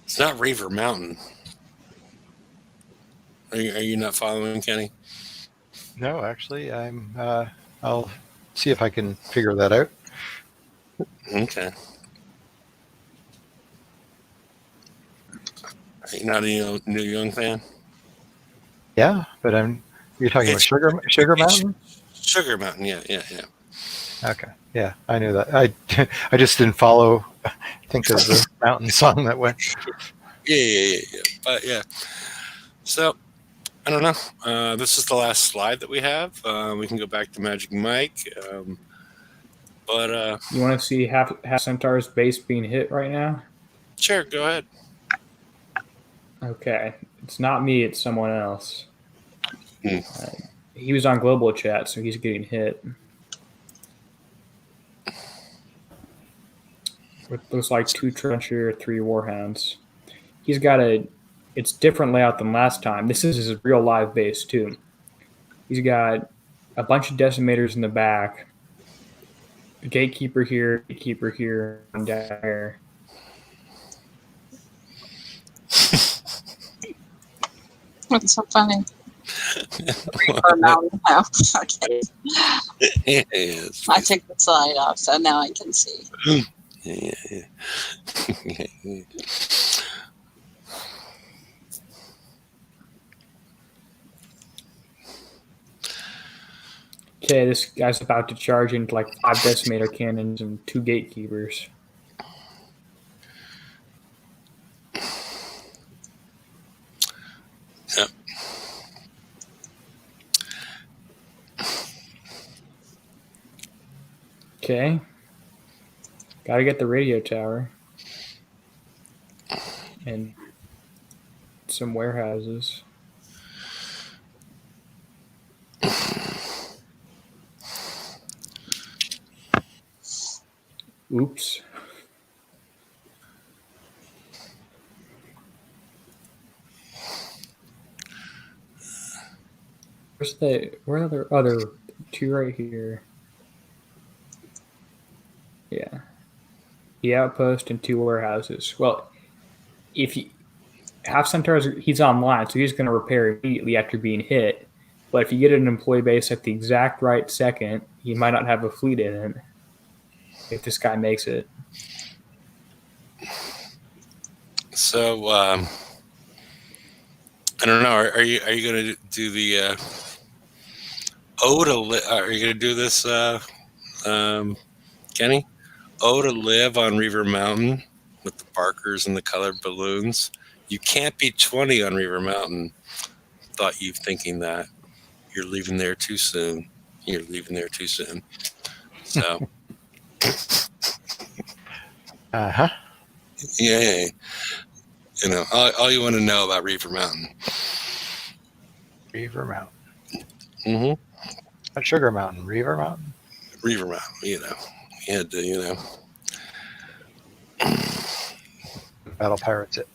It's not Reaver Mountain. Are you not following, Kenny? No, actually, I'll see if I can figure that out. Okay. Are you not a Neil Young fan? Yeah, but you're talking about Sugar Mountain? Sugar Mountain, yeah. Okay, yeah, I knew that. I just didn't follow. I think of the mountain song that went. Yeah. But yeah. So I don't know. This is the last slide that we have. We can go back to Magic Mike. But You want to see half Centaur's base being hit right now? sure, go ahead. Okay, it's not me; it's someone else. Hmm. He was on global chat, so he's getting hit. It looks like 2 Trencher, 3 Warhounds. He's got it's different layout than last time. This is his real live base too. He's got a bunch of decimators in the back. A gatekeeper here, and down there. What's so funny? Reaper Mountain. No. Okay. Yes, I took the slide off, so now I can see. yeah. Okay, this guy's about to charge into like 5 decimator cannons and 2 gatekeepers. Yep. Okay. Gotta get the radio tower. And some warehouses. Oops. Where are the other 2 right here? Yeah. The outpost and 2 warehouses. Well, if you Half Centaur's, he's online, so he's going to repair immediately after being hit. But if you get an employee base at the exact right second, he might not have a fleet in it. If this guy makes it. So I don't know. Are you going to do the are you going to do this, Kenny? To live on Reaver Mountain with the Barkers and the colored balloons. You can't be 20 on Reaver Mountain. Thought you thinking that. You're leaving there too soon. You're leaving there too soon. So. Uh-huh. Yeah. You know, all you want to know about Reaver Mountain. Reaver Mountain. Mm-hmm. Not Sugar Mountain. Reaver Mountain. Reaver Mountain, you know. You had to, Battle Pirates it.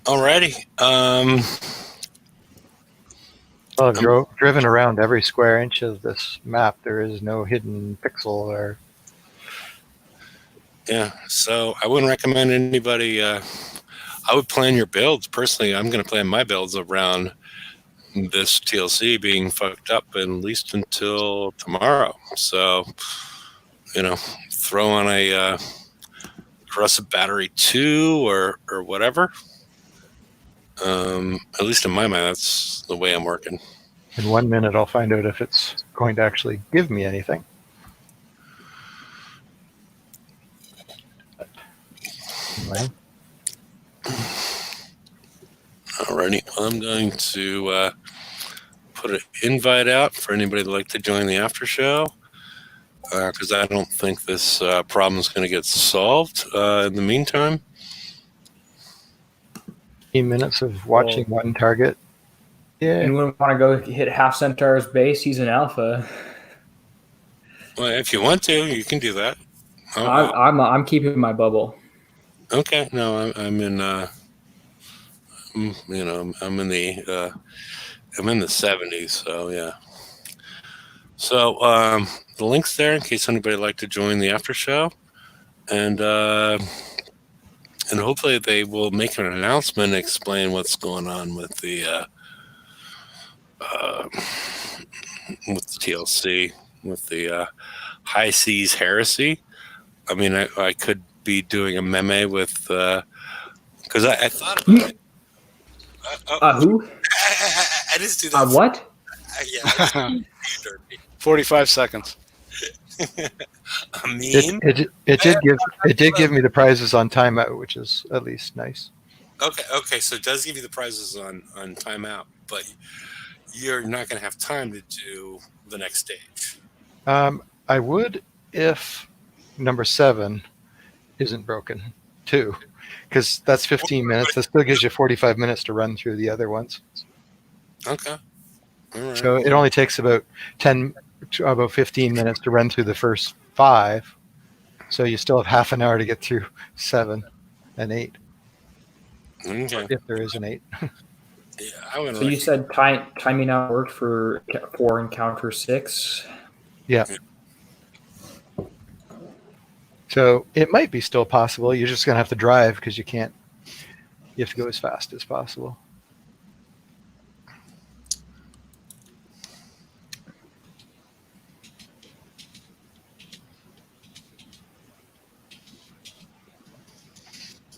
Alrighty. Well, I've driven around every square inch of this map. There is no hidden pixel or. Yeah, so I wouldn't recommend anybody. I would plan your builds. Personally, I'm going to plan my builds around this TLC being fucked up at least until tomorrow. So, throw on a Corrosive Battery 2 or whatever. At least in my mind, that's the way I'm working. In 1 minute, I'll find out if it's going to actually give me anything. Anyway. Alrighty, I'm going to put an invite out for anybody that'd like to join the after show, because I don't think this problem is going to get solved in the meantime. 15 minutes of watching one target. Yeah. Anyone want to go hit Half Centaur's base? He's an alpha. Well, if you want to, you can do that. I'm keeping my bubble. Okay, no, I'm in. I'm in the 70s. So yeah. So the link's there in case anybody would like to join the after show, and hopefully they will make an announcement and explain what's going on with the TLC, with the High Seas Heresy. I mean, I could be doing a meme with, because I thought about it. Who? I just do that. What? Yeah. 45 seconds. A meme? It did give me the prizes on timeout, which is at least nice. Okay, so it does give you the prizes on timeout, but you're not going to have time to do the next stage. I would if number 7 isn't broken too, because that's 15 minutes. That still gives you 45 minutes to run through the other ones. Okay. All right. So it only takes about 15 minutes to run through the first 5. So you still have half an hour to get through 7 and 8. Okay. If there is an 8. Yeah, I would. So you said timing out worked for encounter 6. Yeah. So it might be still possible. You're just going to have to drive because you have to go as fast as possible.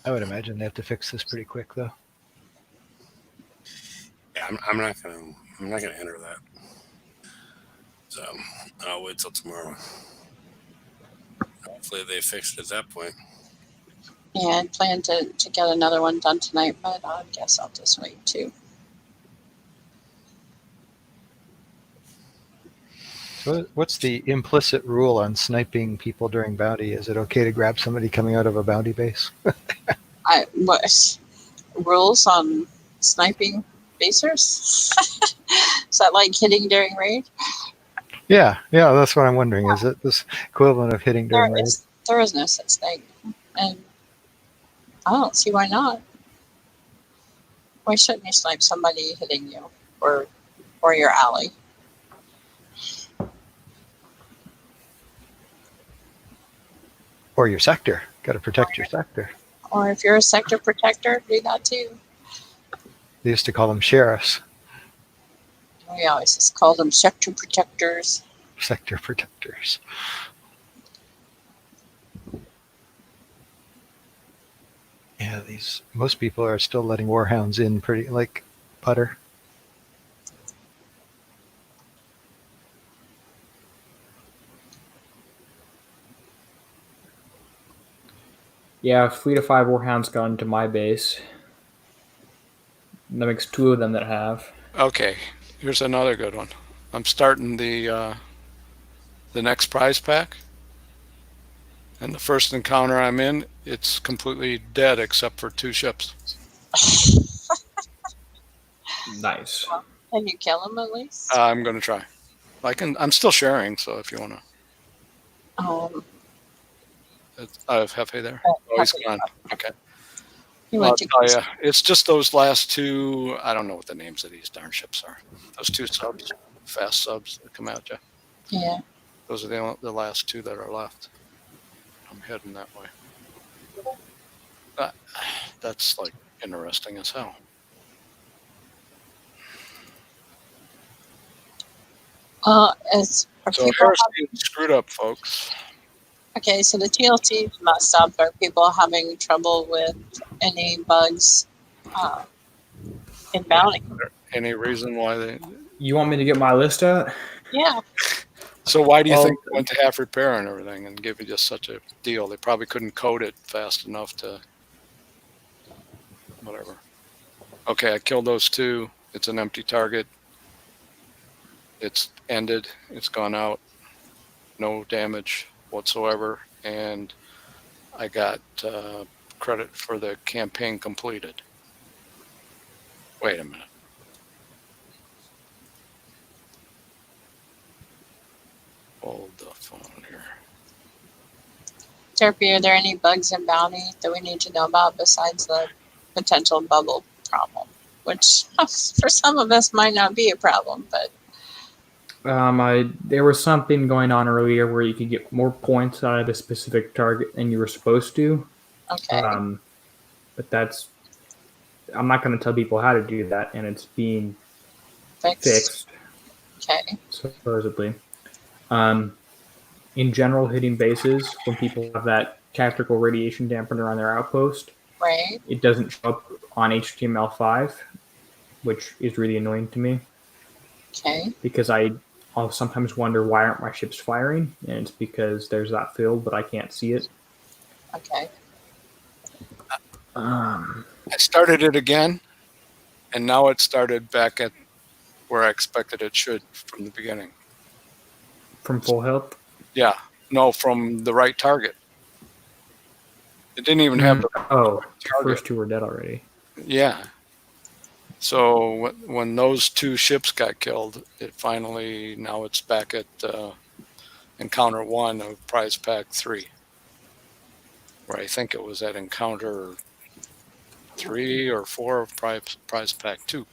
I would imagine they have to fix this pretty quick, though. Yeah, I'm not gonna enter that. So I'll wait till tomorrow. Hopefully they fix it at that point. Yeah, I plan to get another one done tonight, but I guess I'll just wait too. So what's the implicit rule on sniping people during bounty? Is it okay to grab somebody coming out of a bounty base? What rules on sniping basers? Is that like hitting during raid? Yeah, that's what I'm wondering. Is it this equivalent of hitting during raid? There is no such thing, and I don't see why not. Why shouldn't you snipe somebody hitting you or your ally? Or your sector. Got to protect your sector. Or if you're a sector protector, do that too. They used to call them sheriffs. We always just call them sector protectors. Sector protectors. Yeah, most people are still letting warhounds in pretty like butter. Yeah, a fleet of 5 warhounds got into my base. That makes 2 of them that have. Okay, here's another good one. I'm starting the next prize pack, and the first encounter I'm in, it's completely dead except for 2 ships. Nice. Can you kill them at least? I'm gonna try. I'm still sharing, so if you wanna. I have Hefe there. Oh, he's gone. Okay. You I'll went to tell you, it's just those last 2. I don't know what the names of these darn ships are. Those 2 subs, fast subs that come at you. Yeah. Those are the last 2 that are left. I'm heading that way. That's like interesting as hell. As are So people here's screwed up, folks. okay, so the TLC is messed up. Are people having trouble with any bugs in bounty? Any reason why they? You want me to get my list out? Yeah. So why do you Well, think they went to half repair and everything and give you just such a deal? They probably couldn't code it fast enough to. Whatever. Okay, I killed those 2. It's an empty target. It's ended. It's gone out. No damage whatsoever, and I got credit for the campaign completed. Wait a minute. Hold the phone here. Terpy, are there any bugs in bounty that we need to know about besides the potential bubble problem? Which for some of us might not be a problem, but There was something going on earlier where you could get more points out of a specific target than you were supposed to. okay. But I'm not going to tell people how to do that, and it's being fixed, Okay. supposedly. In general, hitting bases, when people have that tactical radiation dampener on their outpost, Right. it doesn't show up on HTML5, which is really annoying to me Okay. because I'll sometimes wonder why aren't my ships firing, and it's because there's that field, but I can't see it. Okay. I started it again, and now it started back at where I expected it should from the beginning. From full health? Yeah, no, from the right target. It didn't even have the Oh, the target. first 2 were dead already. Yeah. So when those 2 ships got killed, now it's back at encounter 1 of prize pack 3, where I think it was at encounter 3 or 4 of prize pack 2.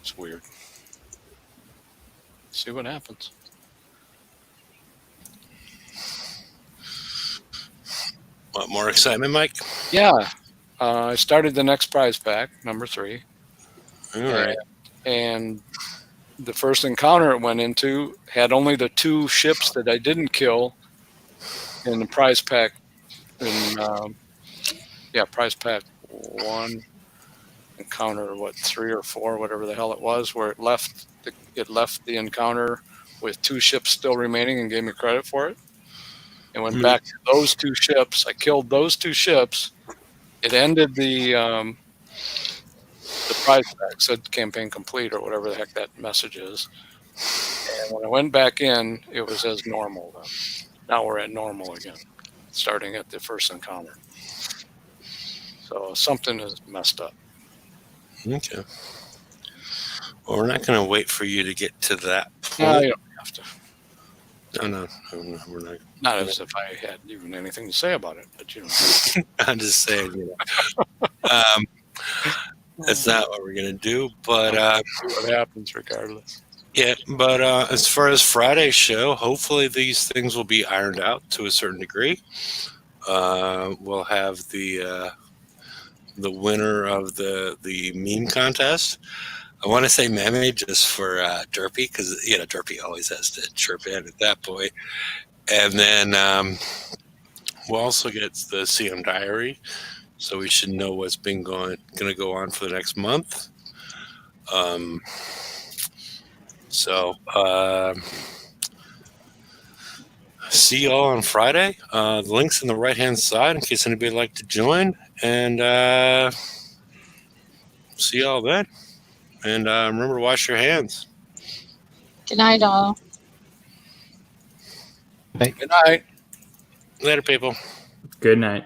It's weird. See what happens. Want more excitement, Mike? Yeah. I started the next prize pack, number 3. All right. And the first encounter it went into had only the 2 ships that I didn't kill in the prize pack, prize pack 1 encounter, 3 or 4, whatever the hell it was, where it left the encounter with 2 ships still remaining and gave me credit for it. And went back to those 2 ships. I killed those 2 ships. It ended the prize pack, said campaign complete or whatever the heck that message is. And when I went back in, it was as normal then. Now we're at normal again, starting at the first encounter. So something is messed up. Okay. Well, we're not going to wait for you to get to that point. No, you don't have to. No, we're not. Not as if I had even anything to say about it, but I'm just saying, that's not what we're going to do. But what happens regardless. yeah, but as far as Friday's show, hopefully these things will be ironed out to a certain degree. We'll have the winner of the meme contest. I want to say Meme just for Derpy, because Derpy always has to chirp in at that point. And then we'll also get the CM Diary, so we should know what's been going to go on for the next month. See y'all on Friday. The link's on the right-hand side in case anybody would like to join. And see y'all then. And remember to wash your hands. Good night, all. Good night. Later, people. Good night.